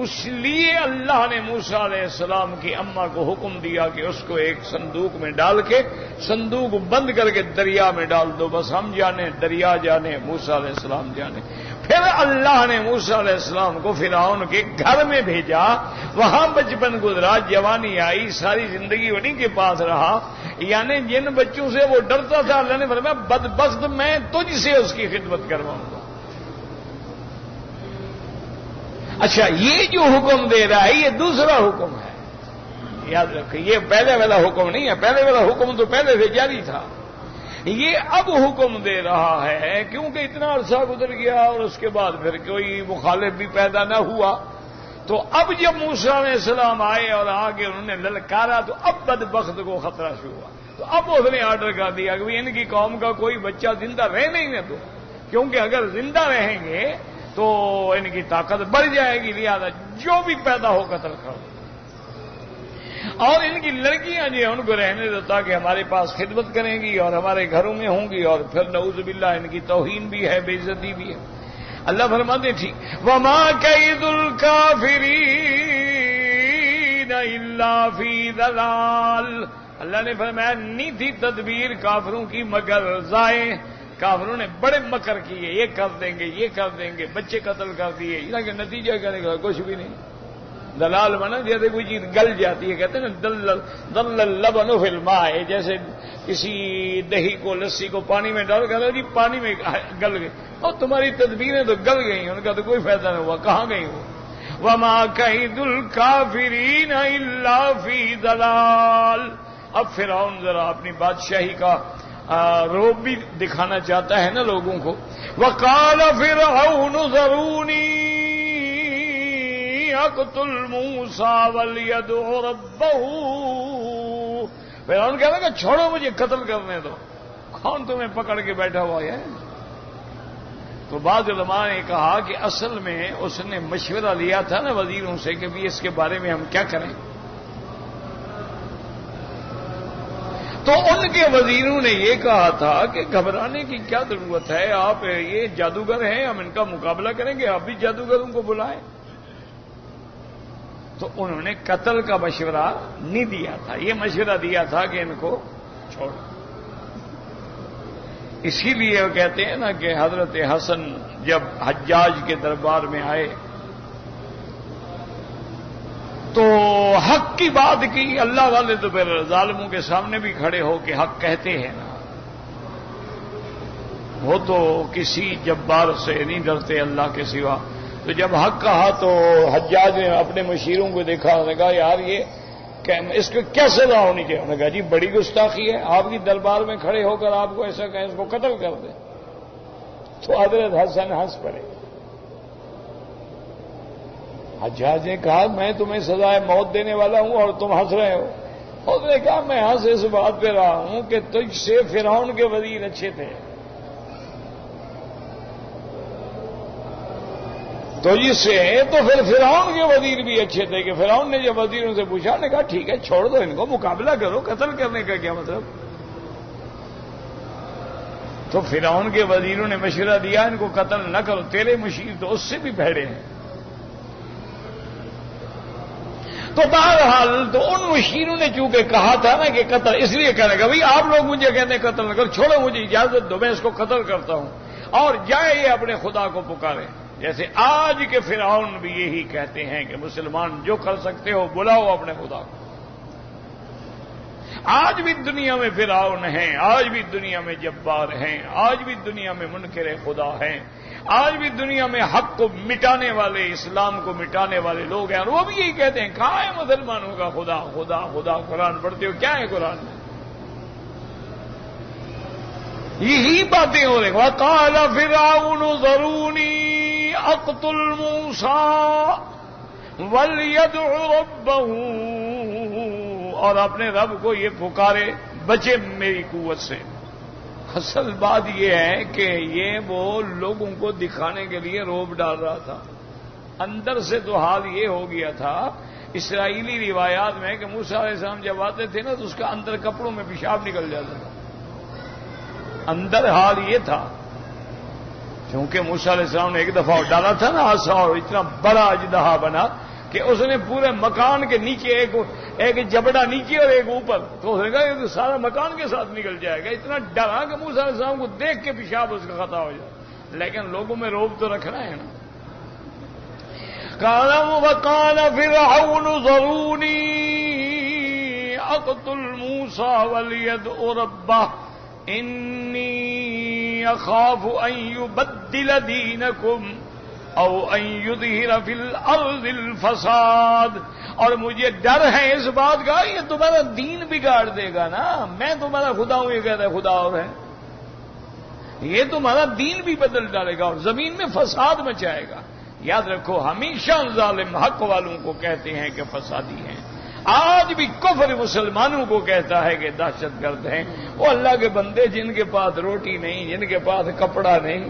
اس لیے اللہ نے موسیٰ علیہ السلام کی اماں کو حکم دیا کہ اس کو ایک صندوق میں ڈال کے، صندوق بند کر کے دریا میں ڈال دو، بس ہم جانے، دریا جانے، موسیٰ علیہ السلام جانے۔ پھر اللہ نے موسیٰ علیہ السلام کو فرعون کے گھر میں بھیجا، وہاں بچپن گزرا، جوانی آئی، ساری زندگی انہیں کے پاس رہا، یعنی جن بچوں سے وہ ڈرتا تھا اللہ نے فرمایا بدبخت میں تجھ سے اس کی خدمت کرواؤں گا۔ اچھا یہ جو حکم دے رہا ہے یہ دوسرا حکم ہے، یاد رکھیں یہ پہلے والا حکم نہیں ہے، پہلے والا حکم تو پہلے سے جاری تھا، یہ اب حکم دے رہا ہے کیونکہ اتنا عرصہ گزر گیا اور اس کے بعد پھر کوئی مخالف بھی پیدا نہ ہوا، تو اب جب موسیٰ علیہ السلام آئے اور آگے انہوں نے للکارا تو اب بدبخت کو خطرہ شروع ہوا، تو اب اس نے آرڈر کر دیا کہ ان کی قوم کا کوئی بچہ زندہ رہنے ہی نہ دو، کیونکہ اگر زندہ رہیں گے تو ان کی طاقت بڑھ جائے گی، لہذا جو بھی پیدا ہو قتل کرو، اور ان کی لڑکیاں جو ہیں ان کو رہنے دو تاکہ ہمارے پاس خدمت کریں گی اور ہمارے گھروں میں ہوں گی، اور پھر نعوذ باللہ ان کی توہین بھی ہے، بے عزتی بھی ہے۔ اللہ فرماتے ٹھیک وَمَا كَيْدُ الْكَافِرِينَ إِلَّا فِي ضَلَالٍ، اللہ نے فرمایا نہیں تھی تدبیر کافروں کی مگر ضائع، کافروں نے بڑے مکر کیے، یہ کر دیں گے، یہ کر دیں گے، بچے قتل کر دیے، لیکن نتیجہ کرنے کا کچھ بھی نہیں۔ دلال مانا جیسے کوئی چیز گل جاتی ہے، کہتے ہیں نا دل اللبن فی الماء، جیسے کسی دہی کو لسی کو پانی میں ڈال کر جی پانی میں گل گئی، اور تمہاری تدبیریں تو گل گئی، ان کا تو کوئی فائدہ نہیں ہوا، کہاں گئی وہ؟ وما کید الکافرین الا فی ضلال۔ اب فرعون ذرا اپنی بادشاہی کا روب بھی دکھانا چاہتا ہے نا لوگوں کو۔ وقال فرعون ذرونی اقتل موسیٰ ولیدع ربہ، فرعون کہہ رہا کہ چھوڑو مجھے قتل کرنے دو، کون تمہیں پکڑ کے بیٹھا ہوا ہے؟ تو بعض علماء نے کہا کہ اصل میں اس نے مشورہ لیا تھا نا وزیروں سے کہ بھی اس کے بارے میں ہم کیا کریں، تو ان کے وزیروں نے یہ کہا تھا کہ گھبرانے کی کیا ضرورت ہے، آپ یہ جادوگر ہیں، ہم ان کا مقابلہ کریں گے، آپ بھی جادوگروں کو بلائیں۔ تو انہوں نے قتل کا مشورہ نہیں دیا تھا، یہ مشورہ دیا تھا کہ ان کو چھوڑ۔ اسی لیے وہ کہتے ہیں نا کہ حضرت حسن جب حجاج کے دربار میں آئے تو حق کی بات کی، اللہ والے تو پھر ظالموں کے سامنے بھی کھڑے ہو کے حق کہتے ہیں نا، وہ تو کسی جبار سے نہیں ڈرتے اللہ کے سوا۔ تو جب حق کہا تو حجاج نے اپنے مشیروں کو دیکھا، انہوں نے کہا یار یہ اس کو کیا سزا ہونی چاہیے؟ انہوں نے کہا جی بڑی گستاخی ہے، آپ کی دربار میں کھڑے ہو کر آپ کو ایسا کہیں اس کو قتل کر دیں۔ تو حضرت حسن ہنس پڑے۔ حجاج نے کہا میں تمہیں سزائے موت دینے والا ہوں اور تم ہنس رہے ہو؟ اس نے کہا میں ہنس اس بات پہ رہا ہوں کہ تجھ سے فرعون کے وزیر اچھے تھے، تو جس سے تو پھر فرعون کے وزیر بھی اچھے تھے کہ فرعون نے جب وزیروں سے پوچھا نے کہا ٹھیک ہے چھوڑ دو ان کو، مقابلہ کرو، قتل کرنے کا کیا مطلب؟ تو فرعون کے وزیروں نے مشورہ دیا ان کو قتل نہ کرو، تیرے مشیر تو اس سے بھی بھیڑے ہیں۔ تو بہرحال تو ان مشیروں نے چونکہ کہا تھا نا کہ قتل، اس لیے کہنے کا بھائی آپ لوگ مجھے کہتے ہیں قتل نہ کرو، چھوڑو مجھے اجازت دو میں اس کو قتل کرتا ہوں، اور جائے یہ اپنے خدا کو پکارے۔ جیسے آج کے فرعون بھی یہی کہتے ہیں کہ مسلمان جو کر سکتے ہو بلاؤ اپنے خدا کو۔ آج بھی دنیا میں فرعون ہیں، آج بھی دنیا میں جبار ہیں، آج بھی دنیا میں منکر خدا ہیں، آج بھی دنیا میں حق کو مٹانے والے، اسلام کو مٹانے والے لوگ ہیں، اور وہ بھی یہی کہتے ہیں کہاں ہے مسلمانوں کا خدا؟ خدا خدا قرآن پڑھتے ہو، کیا ہے قرآن میں؟ یہی باتیں ہو رہی۔ وقال فرعون ذرونی اقتل موسیٰ ولیدع ربہ، اور اپنے رب کو یہ پکارے بچے میری قوت سے۔ اصل بات یہ ہے کہ یہ وہ لوگوں کو دکھانے کے لیے روب ڈال رہا تھا، اندر سے تو حال یہ ہو گیا تھا اسرائیلی روایات میں کہ موسیٰ علیہ السلام جب آتے تھے نا تو اس کا اندر کپڑوں میں پیشاب نکل جاتا تھا، اندر حال یہ تھا کیونکہ موسیٰ علیہ السلام نے ایک دفعہ ڈالا تھا نا عصا، اور اتنا بڑا اژدہا بنا کہ اس نے پورے مکان کے نیچے ایک جبڑا نیچے اور ایک اوپر، تو اس نے کہا یہ سارا مکان کے ساتھ نکل جائے گا، اتنا ڈرا کہ موسیٰ علیہ السلام کو دیکھ کے پیشاب اس کا خطا ہو جائے، لیکن لوگوں میں روب تو رکھنا ہے نا۔ وقال فرعون ذرونی اقتل موسیٰ ولیدع ربہ انی اخاف ان یبدل دینکم او ان یظہر فی الارض الفساد، اور مجھے ڈر ہے اس بات کا یہ تمہارا دین بگاڑ دے گا نا، میں تمہارا خدا ہوں یہ کہتا ہے خدا اور ہے، یہ تمہارا دین بھی بدل ڈالے گا اور زمین میں فساد مچائے گا۔ یاد رکھو ہمیشہ ظالم حق والوں کو کہتے ہیں کہ فسادی ہیں، آج بھی کفر مسلمانوں کو کہتا ہے کہ دہشت گرد ہیں۔ وہ اللہ کے بندے جن کے پاس روٹی نہیں، جن کے پاس کپڑا نہیں،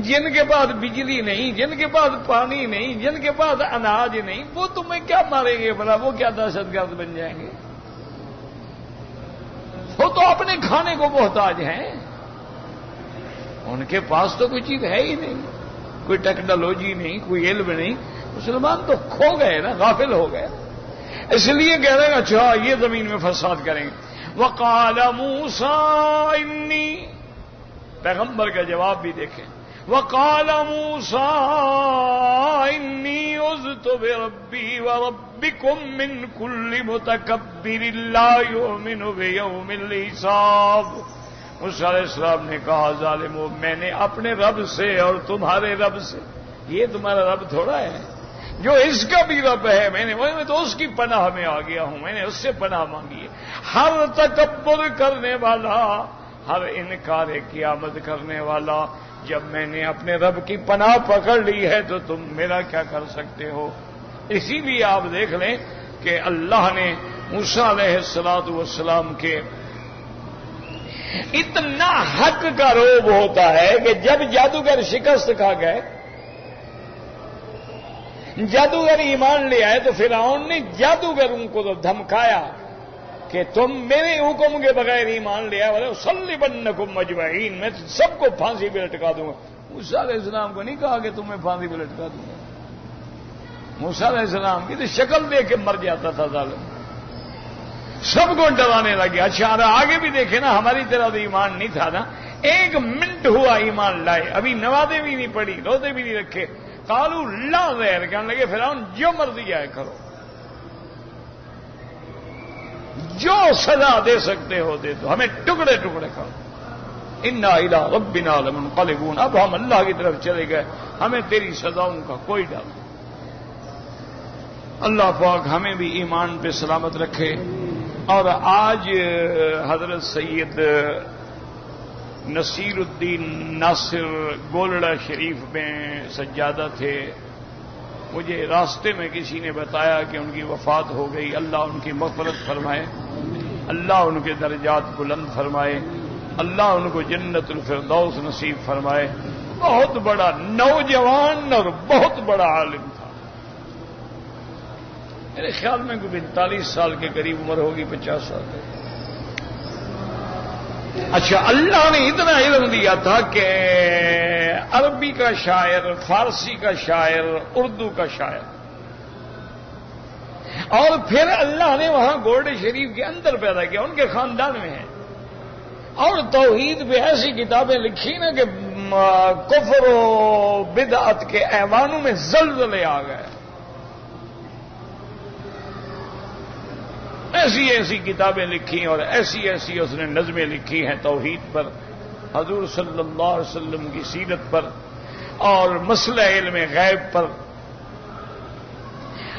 جن کے پاس بجلی نہیں، جن کے پاس پانی نہیں، جن کے پاس اناج نہیں، وہ تمہیں کیا ماریں گے بھلا؟ وہ کیا دہشت گرد بن جائیں گے؟ وہ تو اپنے کھانے کو محتاج ہیں، ان کے پاس تو کوئی چیز ہے ہی نہیں، کوئی ٹیکنالوجی نہیں، کوئی علم نہیں۔ مسلمان تو کھو گئے نا، غافل ہو گئے، اس لیے کہہ رہے ہیں اچھا یہ زمین میں فساد کریں گے۔ وقال موسیٰ انی، پیغمبر کا جواب بھی دیکھیں، وقال موسى إني عذت بربي وربكم من كل متكبر لا يؤمن بيوم الحساب. موسیٰ علیہ السلام نے کہا ظالمو میں نے اپنے رب سے اور تمہارے رب سے، یہ تمہارا رب تھوڑا ہے جو اس کا بھی رب ہے، میں تو اس کی پناہ میں آ گیا ہوں، میں نے اس سے پناہ مانگی ہے. ہر تکبر کرنے والا، ہر انکار قیامت کرنے والا، جب میں نے اپنے رب کی پناہ پکڑ لی ہے تو تم میرا کیا کر سکتے ہو. اسی لیے آپ دیکھ لیں کہ اللہ نے موسیٰ علیہ السلام کے اتنا حق کا روب ہوتا ہے کہ جب جادوگر شکست کھا گئے، جادوگر ایمان لے آئے، تو فرعون نے جادوگروں کو دھمکایا کہ تم میرے حکم کے بغیر ایمان لے آئے، وَلَأُصَلِّبَنَّكُمْ أَجْمَعِينَ، میں سب کو پھانسی پہ لٹکا دوں گا. موسیٰ علیہ السلام کو نہیں کہا کہ تمہیں پھانسی پہ لٹکا دوں گا. موسیٰ علیہ السلام کی تو شکل دیکھ کے مر جاتا تھا ظالم. سب کو ڈرانے لگے. اچھا آگے بھی دیکھے نا، ہماری طرح تو ایمان نہیں تھا نا، 1 منٹ ہوا ایمان لائے، ابھی نمازیں بھی نہیں پڑھی، روزے بھی نہیں رکھے. قالوا لا ذیر، کہنے لگے فرعون جو مرضی آئے کرو، جو سزا دے سکتے ہو دے دو، ہمیں ٹکڑے ٹکڑے کرو. انا الی ربنا لمنقلبون، اب ہم اللہ کی طرف چلے گئے، ہمیں تیری سزاؤں کا کوئی ڈر نہیں. اللہ پاک ہمیں بھی ایمان پہ سلامت رکھے. اور آج حضرت سید نصیر الدین ناصر گولڑا شریف میں سجادہ تھے. مجھے راستے میں کسی نے بتایا کہ ان کی وفات ہو گئی. اللہ ان کی مغفرت فرمائے، اللہ ان کے درجات بلند فرمائے، اللہ ان کو جنت الفردوس نصیب فرمائے. بہت بڑا نوجوان اور بہت بڑا عالم تھا. میرے خیال میں کوئی 45 سال کے قریب عمر ہوگی، 50 سال کے. اچھا اللہ نے اتنا علم دیا تھا کہ عربی کا شاعر، فارسی کا شاعر، اردو کا شاعر، اور پھر اللہ نے وہاں گولڈ شریف کے اندر پیدا کیا، ان کے خاندان میں ہے. اور توحید پہ ایسی کتابیں لکھی نا کہ کفر و بدعت کے ایوانوں میں زلزلے آ گئے. ایسی ایسی کتابیں لکھی اور ایسی ایسی اس نے نظمیں لکھی ہیں توحید پر، حضور صلی اللہ علیہ وسلم کی سیرت پر، اور مسئلہ علم غیب پر.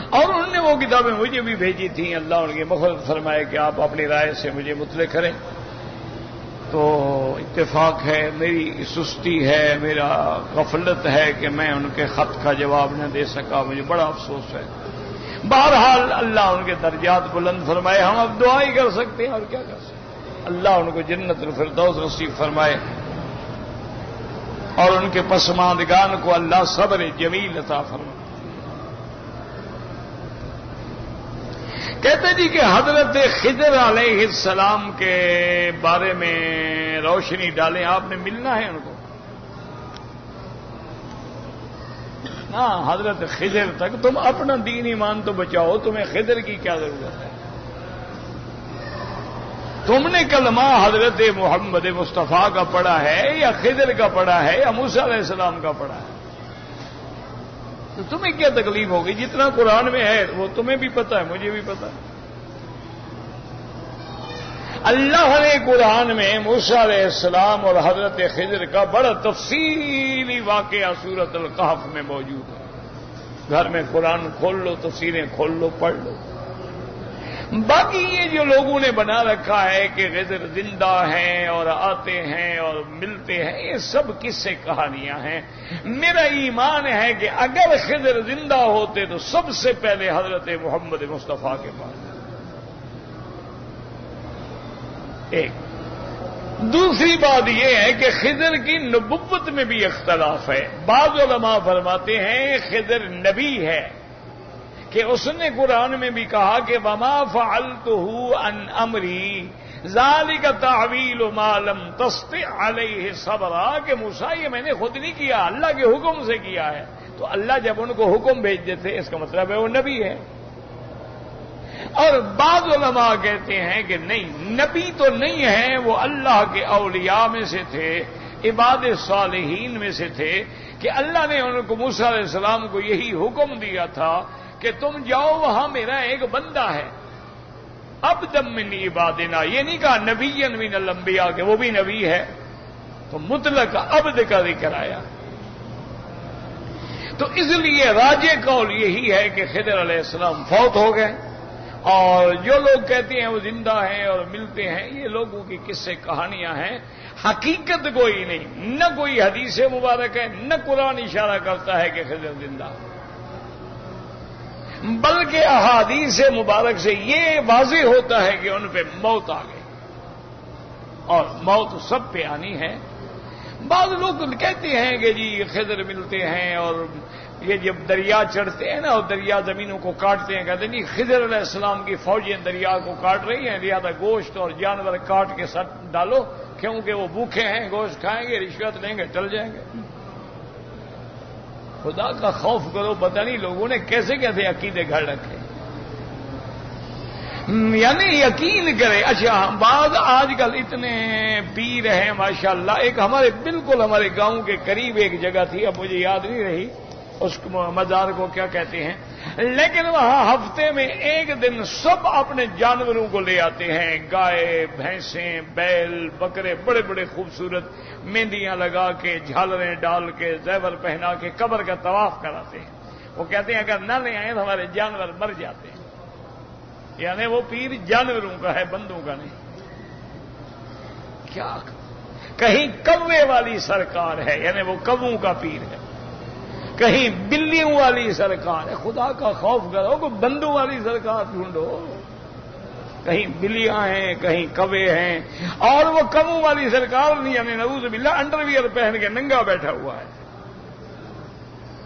اور انہوں نے وہ کتابیں مجھے بھی بھیجی تھیں. اللہ ان کی مغفرت فرمائے کہ آپ اپنی رائے سے مجھے مطلع کریں. تو اتفاق ہے، میری سستی ہے، میرا غفلت ہے کہ میں ان کے خط کا جواب نہ دے سکا. مجھے بڑا افسوس ہے. بہرحال اللہ ان کے درجات بلند فرمائے. ہم اب دعا ہی کر سکتے ہیں اور کیا کر سکتے ہیں. اللہ ان کو جنت الفردوس نصیب فرمائے اور ان کے پسماندگان کو اللہ صبر جمیل عطا فرمائے. کہتے جی کہ حضرت خضر علیہ السلام کے بارے میں روشنی ڈالیں. آپ نے ملنا ہے ان کو. ہاں حضرت خضر تک تم اپنا دین ایمان تو بچاؤ، تمہیں خضر کی کیا ضرورت ہے. تم نے کلمہ حضرت محمد مصطفیٰ کا پڑھا ہے یا خضر کا پڑھا ہے یا موسیٰ علیہ السلام کا پڑھا ہے؟ تو تمہیں کیا تکلیف ہوگی؟ جتنا قرآن میں ہے وہ تمہیں بھی پتہ ہے، مجھے بھی پتہ ہے. اللہ نے قرآن میں موسیٰ علیہ السلام اور حضرت خضر کا بڑا تفصیلی واقعہ سورۃ الکہف میں موجود ہے. گھر میں قرآن کھول لو، تفسیریں کھول لو، پڑھ لو. باقی یہ جو لوگوں نے بنا رکھا ہے کہ خضر زندہ ہیں اور آتے ہیں اور ملتے ہیں، یہ سب قصے کہانیاں ہیں. میرا ایمان ہے کہ اگر خضر زندہ ہوتے تو سب سے پہلے حضرت محمد مصطفیٰ کے پاس. ایک دوسری بات یہ ہے کہ خضر کی نبوت میں بھی اختلاف ہے. بعض علماء فرماتے ہیں خضر نبی ہے کہ اس نے قرآن میں بھی کہا کہ وما فعلته عن امری ذلك تعویل ما لم تستطع علیہ صبرا، کہ موسیٰ یہ میں نے خود نہیں کیا، اللہ کے حکم سے کیا ہے. تو اللہ جب ان کو حکم بھیج دیتے اس کا مطلب ہے وہ نبی ہے. اور بعض علماء کہتے ہیں کہ نہیں، نبی تو نہیں ہے، وہ اللہ کے اولیاء میں سے تھے. عباد صالحین میں سے تھے کہ اللہ نے ان کو موسیٰ علیہ السلام کو یہی حکم دیا تھا کہ تم جاؤ وہاں میرا ایک بندہ ہے عبد من عبادنا، یہ نہیں کہا نبی من الانبیاء کہ وہ بھی نبی ہے، تو مطلق عبد کا ذکر آیا۔ تو اس لیے راجح قول یہی ہے کہ خضر علیہ السلام فوت ہو گئے، اور جو لوگ کہتے ہیں وہ زندہ ہیں اور ملتے ہیں، یہ لوگوں کی قصے کہانیاں ہیں، حقیقت کوئی نہیں، نہ کوئی حدیث مبارک ہے، نہ قرآن اشارہ کرتا ہے کہ خضر زندہ، بلکہ احادیث مبارک سے یہ واضح ہوتا ہے کہ ان پہ موت آ گئی، اور موت سب پہ آنی ہے۔ بعض لوگ کہتے ہیں کہ جی خضر ملتے ہیں، اور یہ جب دریا چڑھتے ہیں نا اور دریا زمینوں کو کاٹتے ہیں، کہتے ہیں نہیں خضر علیہ السلام کی فوجیں دریا کو کاٹ رہی ہیں، لہذا گوشت اور جانور کاٹ کے ساتھ ڈالو، کیونکہ وہ بھوکے ہیں، گوشت کھائیں گے، رشوت لیں گے، ٹل جائیں گے۔ خدا کا خوف کرو، پتہ نہیں لوگوں نے کیسے کیسے عقیدے گھڑ رکھے، یعنی یقین کرے۔ اچھا بعض آج کل اتنے پیر ہیں ماشاءاللہ، ایک بالکل ہمارے گاؤں کے قریب ایک جگہ تھی، اب مجھے یاد نہیں رہی اس مزار کو کیا کہتے ہیں، لیکن وہاں ہفتے میں ایک دن سب اپنے جانوروں کو لے آتے ہیں، گائے، بھینسیں، بیل، بکرے، بڑے بڑے خوبصورت مہندیاں لگا کے، جھالریں ڈال کے، زیور پہنا کے قبر کا طواف کراتے ہیں۔ وہ کہتے ہیں اگر نہ لے آئیں تو ہمارے جانور مر جاتے ہیں، یعنی وہ پیر جانوروں کا ہے، بندوں کا نہیں۔ کیا کہیں کوے والی سرکار ہے، یعنی وہ کووں کا پیر ہے، کہیں بلیوں والی سرکار ہے۔ خدا کا خوف کرو کہ بندوں والی سرکار ڈھونڈو، کہیں بلیاں ہیں، کہیں کوے ہیں، اور وہ کووں والی سرکار نہیں، یعنی نعوذ باللہ انڈر ویئر پہن کے ننگا بیٹھا ہوا ہے۔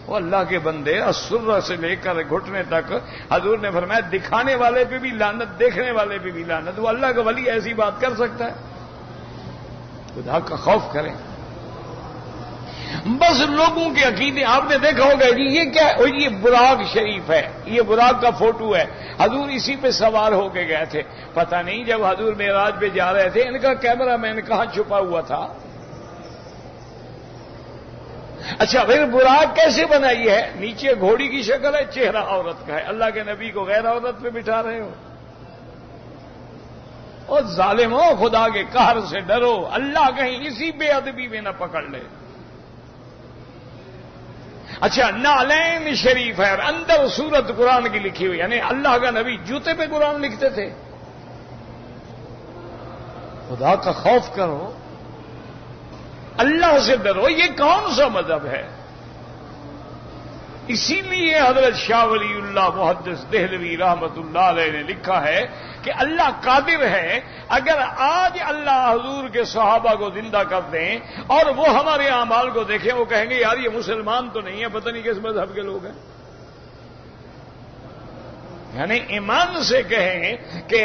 وہ اللہ کے بندے، السرہ سے لے کر گھٹنے تک حضور نے فرمایا دکھانے والے پہ بھی لعنت، دیکھنے والے پہ بھی لعنت۔ وہ اللہ کا ولی ایسی بات کر سکتا ہے؟ خدا کا خوف کریں۔ بس لوگوں کے عقیدے آپ نے دیکھا ہوگا جی یہ کیا ہے، یہ براق شریف ہے، یہ براق کا فوٹو ہے، حضور اسی پہ سوار ہو کے گئے تھے۔ پتہ نہیں جب حضور معراج پہ جا رہے تھے ان کا کیمرہ مین کہاں چھپا ہوا تھا۔ اچھا پھر براق کیسے بنائی ہے؟ نیچے گھوڑی کی شکل ہے، چہرہ عورت کا ہے، اللہ کے نبی کو غیر عورت پہ بٹھا رہے ہو۔ اور ظالموں، خدا کے قہر سے ڈرو، اللہ کہیں اسی بے ادبی میں نہ پکڑ لے۔ اچھا نعلین شریف ہے، اندر سورت قرآن کی لکھی ہوئی، یعنی اللہ کا نبی جوتے پہ قرآن لکھتے تھے۔ خدا کا خوف کرو، اللہ سے ڈرو، یہ کون سا مذہب ہے؟ اسی لیے حضرت شاہ ولی اللہ محدث دہلوی رحمت اللہ علیہ نے لکھا ہے کہ اللہ قادر ہے، اگر آج اللہ حضور کے صحابہ کو زندہ کر دیں اور وہ ہمارے اعمال کو دیکھیں، وہ کہیں گے یار یہ مسلمان تو نہیں ہے، پتہ نہیں کس مذہب کے لوگ ہیں۔ یعنی ایمان سے کہیں کہ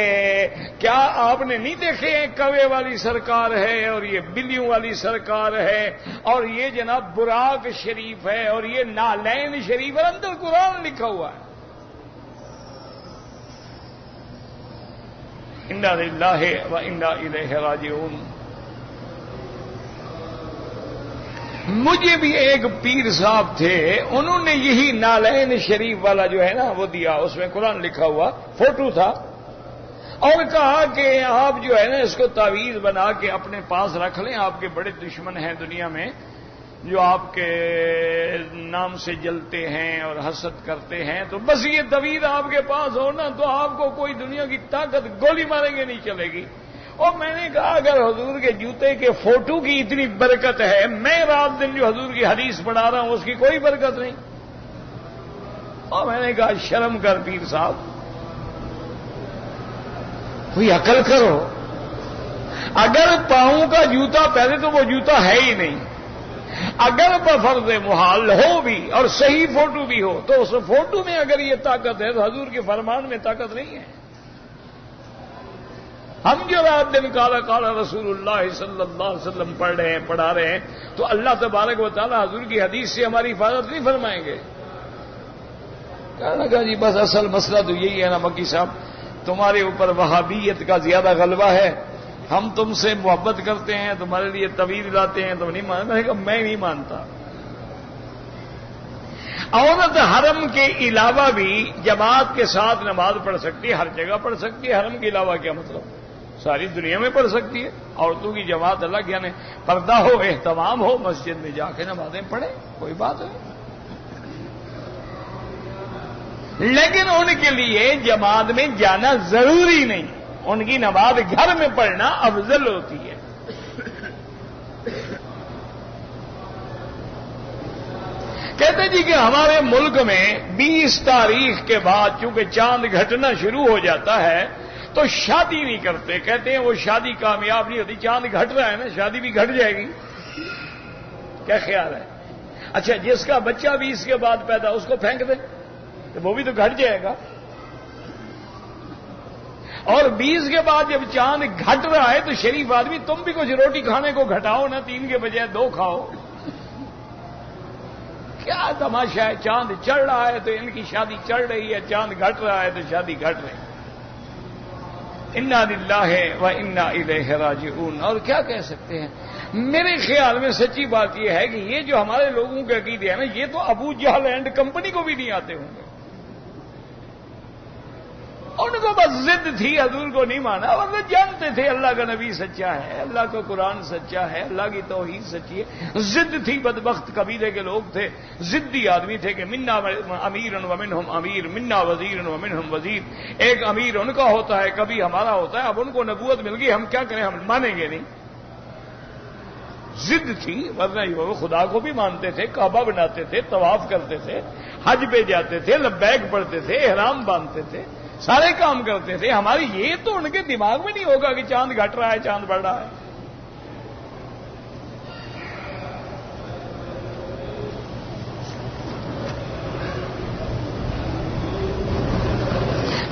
کیا آپ نے نہیں دیکھے ہیں کوے والی سرکار ہے، اور یہ بلیوں والی سرکار ہے، اور یہ جناب براق شریف ہے، اور یہ نعلین شریف ہے، اندر قرآن لکھا ہوا ہے۔ انا للہ و انا الیہ راجعون۔ مجھے بھی ایک پیر صاحب تھے، انہوں نے یہی نعلین شریف والا جو ہے نا وہ دیا، اس میں قرآن لکھا ہوا فوٹو تھا، اور کہا کہ آپ جو ہے نا اس کو تعویذ بنا کے اپنے پاس رکھ لیں، آپ کے بڑے دشمن ہیں دنیا میں جو آپ کے نام سے جلتے ہیں اور حسد کرتے ہیں، تو بس یہ تعویذ آپ کے پاس ہو نا تو آپ کو کوئی دنیا کی طاقت گولی ماریں گے نہیں چلے گی۔ اور میں نے کہا اگر حضور کے جوتے کے فوٹو کی اتنی برکت ہے، میں رات دن جو حضور کی حدیث پڑھا رہا ہوں اس کی کوئی برکت نہیں۔ اور میں نے کہا شرم کر پیر صاحب، کوئی عقل کرو، اگر پاؤں کا جوتا پہلے تو وہ جوتا ہے ہی نہیں، اگر بفرض محال ہو بھی اور صحیح فوٹو بھی ہو تو اس فوٹو میں اگر یہ طاقت ہے تو حضور کے فرمان میں طاقت نہیں ہے۔ ہم جو رات دن کالا کالا رسول اللہ صلی اللہ علیہ وسلم پڑھ رہے ہیں، پڑھا رہے ہیں، تو اللہ تبارک و تعالی حضور کی حدیث سے ہماری حفاظت نہیں فرمائیں گے؟ کہنا کہا جی بس اصل مسئلہ تو یہی ہے نا مکی صاحب، تمہارے اوپر وہابیت کا زیادہ غلبہ ہے، ہم تم سے محبت کرتے ہیں، تمہارے لیے طویل لاتے ہیں، تم نہیں مانتے؟ میں نے کہا میں نہیں مانتا۔ عورت حرم کے علاوہ بھی جماعت کے ساتھ نماز پڑھ سکتی ہے، ہر جگہ پڑھ سکتی ہے۔ حرم کے علاوہ کیا مطلب؟ ساری دنیا میں پڑھ سکتی ہے۔ عورتوں کی جماعت الگ، یعنی پردہ ہو، اہتمام ہو، مسجد میں جا کے نمازیں پڑھیں، کوئی بات نہیں۔ لیکن ان کے لیے جماعت میں جانا ضروری نہیں، ان کی نماز گھر میں پڑھنا افضل ہوتی ہے۔ کہتے جی کہ ہمارے ملک میں 20 تاریخ کے بعد چونکہ چاند گھٹنا شروع ہو جاتا ہے تو شادی نہیں کرتے، کہتے ہیں وہ شادی کامیاب نہیں ہوتی، چاند گھٹ رہا ہے نا، شادی بھی گھٹ جائے گی۔ کیا خیال ہے؟ اچھا جس کا بچہ 20 کے بعد پیدا اس کو پھینک دیں تو وہ بھی تو گھٹ جائے گا، اور 20 کے بعد جب چاند گھٹ رہا ہے تو شریف آدمی تم بھی کچھ روٹی کھانے کو گھٹاؤ نا، 3 کے بجائے 2 کھاؤ۔ کیا تماشا ہے؟ چاند چڑھ رہا ہے تو ان کی شادی چڑھ رہی ہے، چاند گھٹ رہا ہے تو شادی گھٹ رہی ہے۔ انا للہ و انا الیہ راجعون۔ اور کیا کہہ سکتے ہیں؟ میرے خیال میں سچی بات یہ ہے کہ یہ جو ہمارے لوگوں کے عقیدے ہیں نا، یہ تو ابو جہل اینڈ کمپنی کو بھی نہیں آتے ہوں گے۔ ان کو بس ضد تھی، حضور کو نہیں مانا، ورنہ جانتے تھے اللہ کا نبی سچا ہے، اللہ کا قرآن سچا ہے، اللہ کی توحید سچی ہے۔ ضد تھی، بدبخت قبیلے کے لوگ تھے، ضدی آدمی تھے کہ منا امیر ومنہم امیر، منا وزیر ومنہم وزیر۔ ایک امیر ان کا ہوتا ہے، کبھی ہمارا ہوتا ہے، اب ان کو نبوت مل گئی، ہم کیا کریں، ہم مانیں گے نہیں۔ ضد تھی، ورنہ یہ خدا کو بھی مانتے تھے، کعبہ بناتے تھے، طواف کرتے تھے، حج پہ جاتے تھے، لبیک پڑھتے تھے، احرام باندھتے تھے، سارے کام کرتے تھے۔ ہماری یہ تو ان کے دماغ میں نہیں ہوگا کہ چاند گھٹ رہا ہے، چاند بڑھ رہا ہے۔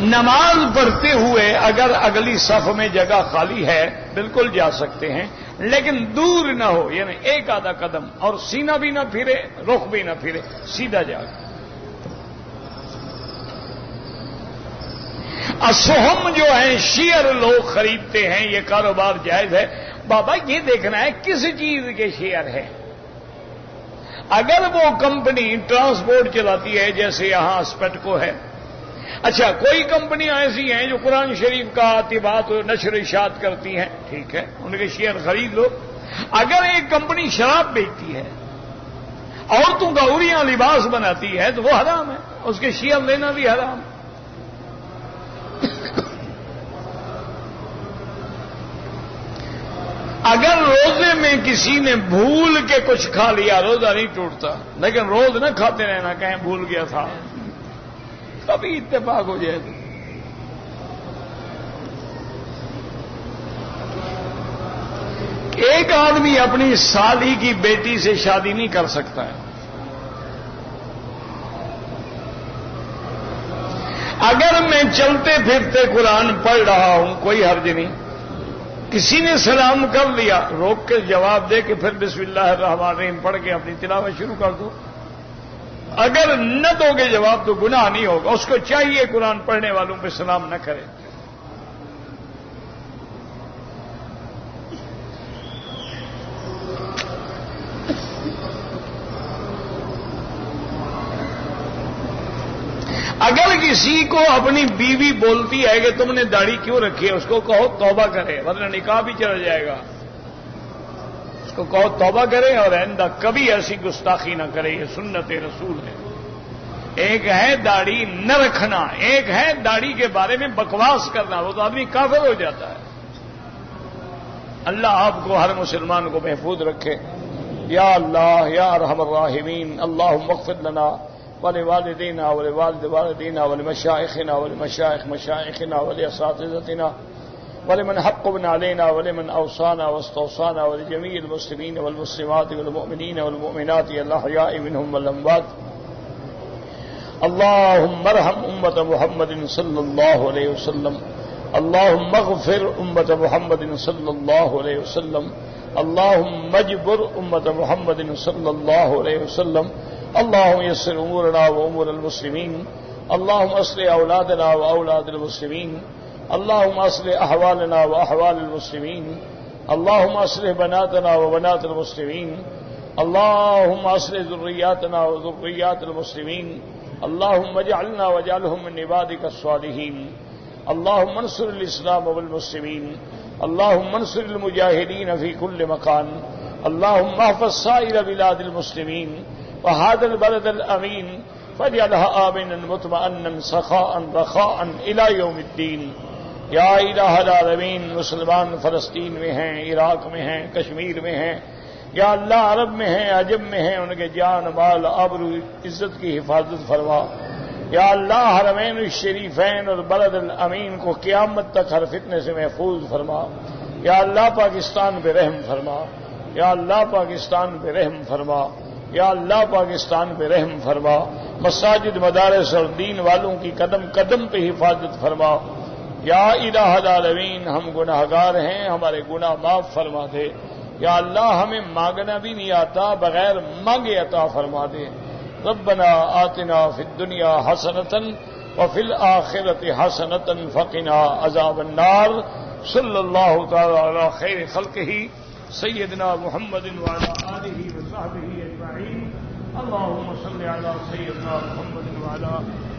نماز پڑھتے ہوئے اگر اگلی صف میں جگہ خالی ہے بالکل جا سکتے ہیں، لیکن دور نہ ہو، یعنی ایک آدھا قدم، اور سینہ بھی نہ پھرے، رخ بھی نہ پھرے، سیدھا جا۔ اسہم جو ہیں شیئر لوگ خریدتے ہیں، یہ کاروبار جائز ہے۔ بابا یہ دیکھنا ہے کس چیز کے شیئر ہے۔ اگر وہ کمپنی ٹرانسپورٹ چلاتی ہے جیسے یہاں اسپیٹکو ہے، اچھا کوئی کمپنیاں ایسی ہیں جو قرآن شریف کا طباعت و نشر اشاعت کرتی ہیں، ٹھیک ہے، ان کے شیئر خرید لو۔ اگر ایک کمپنی شراب بیچتی ہے، عورتوں کا عریاں لباس بناتی ہے تو وہ حرام ہے، اس کے شیئر لینا بھی حرام ہے۔ اگر روزے میں کسی نے بھول کے کچھ کھا لیا، روزہ نہیں ٹوٹتا، لیکن روز نہ کھاتے رہنا، کہیں بھول گیا تھا، کبھی اتفاق ہو جائے گا۔ ایک آدمی اپنی سالی کی بیٹی سے شادی نہیں کر سکتا ہے۔ اگر میں چلتے پھرتے قرآن پڑھ رہا ہوں کوئی حرج نہیں، کسی نے سلام کر لیا، روک کے جواب دے کے پھر بسم اللہ الرحمن الرحیم پڑھ کے اپنی تلاوت شروع کر دو۔ اگر نہ دو گے جواب تو گناہ نہیں ہوگا، اس کو چاہیے قرآن پڑھنے والوں پہ سلام نہ کرے۔ اگر کسی کو اپنی بیوی بولتی ہے کہ تم نے داڑھی کیوں رکھی ہے، اس کو کہو توبہ کرے، ورنہ نکاح بھی چلا جائے گا۔ اس کو کہو توبہ کرے اور آئندہ کبھی ایسی گستاخی نہ کرے، یہ سنت رسول ہے۔ ایک ہے داڑھی نہ رکھنا، ایک ہے داڑھی کے بارے میں بکواس کرنا، وہ تو آدمی کافر ہو جاتا ہے۔ اللہ آپ کو ہر مسلمان کو محفوظ رکھے۔ یا اللہ یا ارحم الراحمین، اللہم اغفر لنا ولوالدینا ولوالد والدینا ولمشائخنا ولمشائخ مشائخنا ولاساتذتنا ولمن حقنا علينا ولمن اوصانا واستوصانا ولجميع المسلمين والمسلمات والمؤمنين والمؤمنات الاحياء منهم والاموات۔ اللهم ارحم امة محمد صلى الله عليه وسلم، اللهم اغفر امة محمد صلى الله عليه وسلم، اللهم اجبر امة محمد صلى الله عليه وسلم، اللهم يسر امورنا وامور المسلمين، اللهم اصلح اولادنا واولاد المسلمين، اللهم اصلح احوالنا واحوال المسلمين، اللهم اصلح بناتنا وبنات المسلمين، اللهم اصلح ذرياتنا وذريات المسلمين، اللهم اجعلنا واجعلهم من عبادك الصالحين، اللهم انصر الاسلام والمسلمين، اللهم انصر المجاهدين في كل مكان، اللهم احفظ سائر بلاد المسلمين وهذا البلد الامين فاجعلها آمنا مطمئنا سخاء رخاء الى یوم الدین۔ یا الہ العالمین، مسلمان فلسطین میں ہیں، عراق میں ہیں، کشمیر میں ہیں، یا اللہ عرب میں ہیں، عجم میں ہیں، ان کے جان مال آبرو عزت کی حفاظت فرما۔ یا اللہ حرمین الشریفین اور بلد الامین کو قیامت تک ہر فتنے سے محفوظ فرما۔ یا اللہ پاکستان پہ رحم فرما، یا اللہ پاکستان پہ رحم فرما، یا اللہ پاکستان پہ رحم فرما۔ مساجد مدارس اور دین والوں کی قدم قدم پہ حفاظت فرما۔ یا الہ العالمین، ہم گناہگار ہیں، ہمارے گناہ معاف فرما دے۔ یا اللہ ہمیں مانگنا بھی نہیں آتا، بغیر مانگے عطا فرما دے۔ ربنا آتنا فی الدنیا حسنۃ وفی الآخرۃ حسنۃ وقنا عذاب النار۔ صلی اللہ تعالی علی خیر خلقہ سیدنا محمد وعلی آلہ وصحبہ اجمعین۔ اللهم صل علی سیدنا محمد وعلی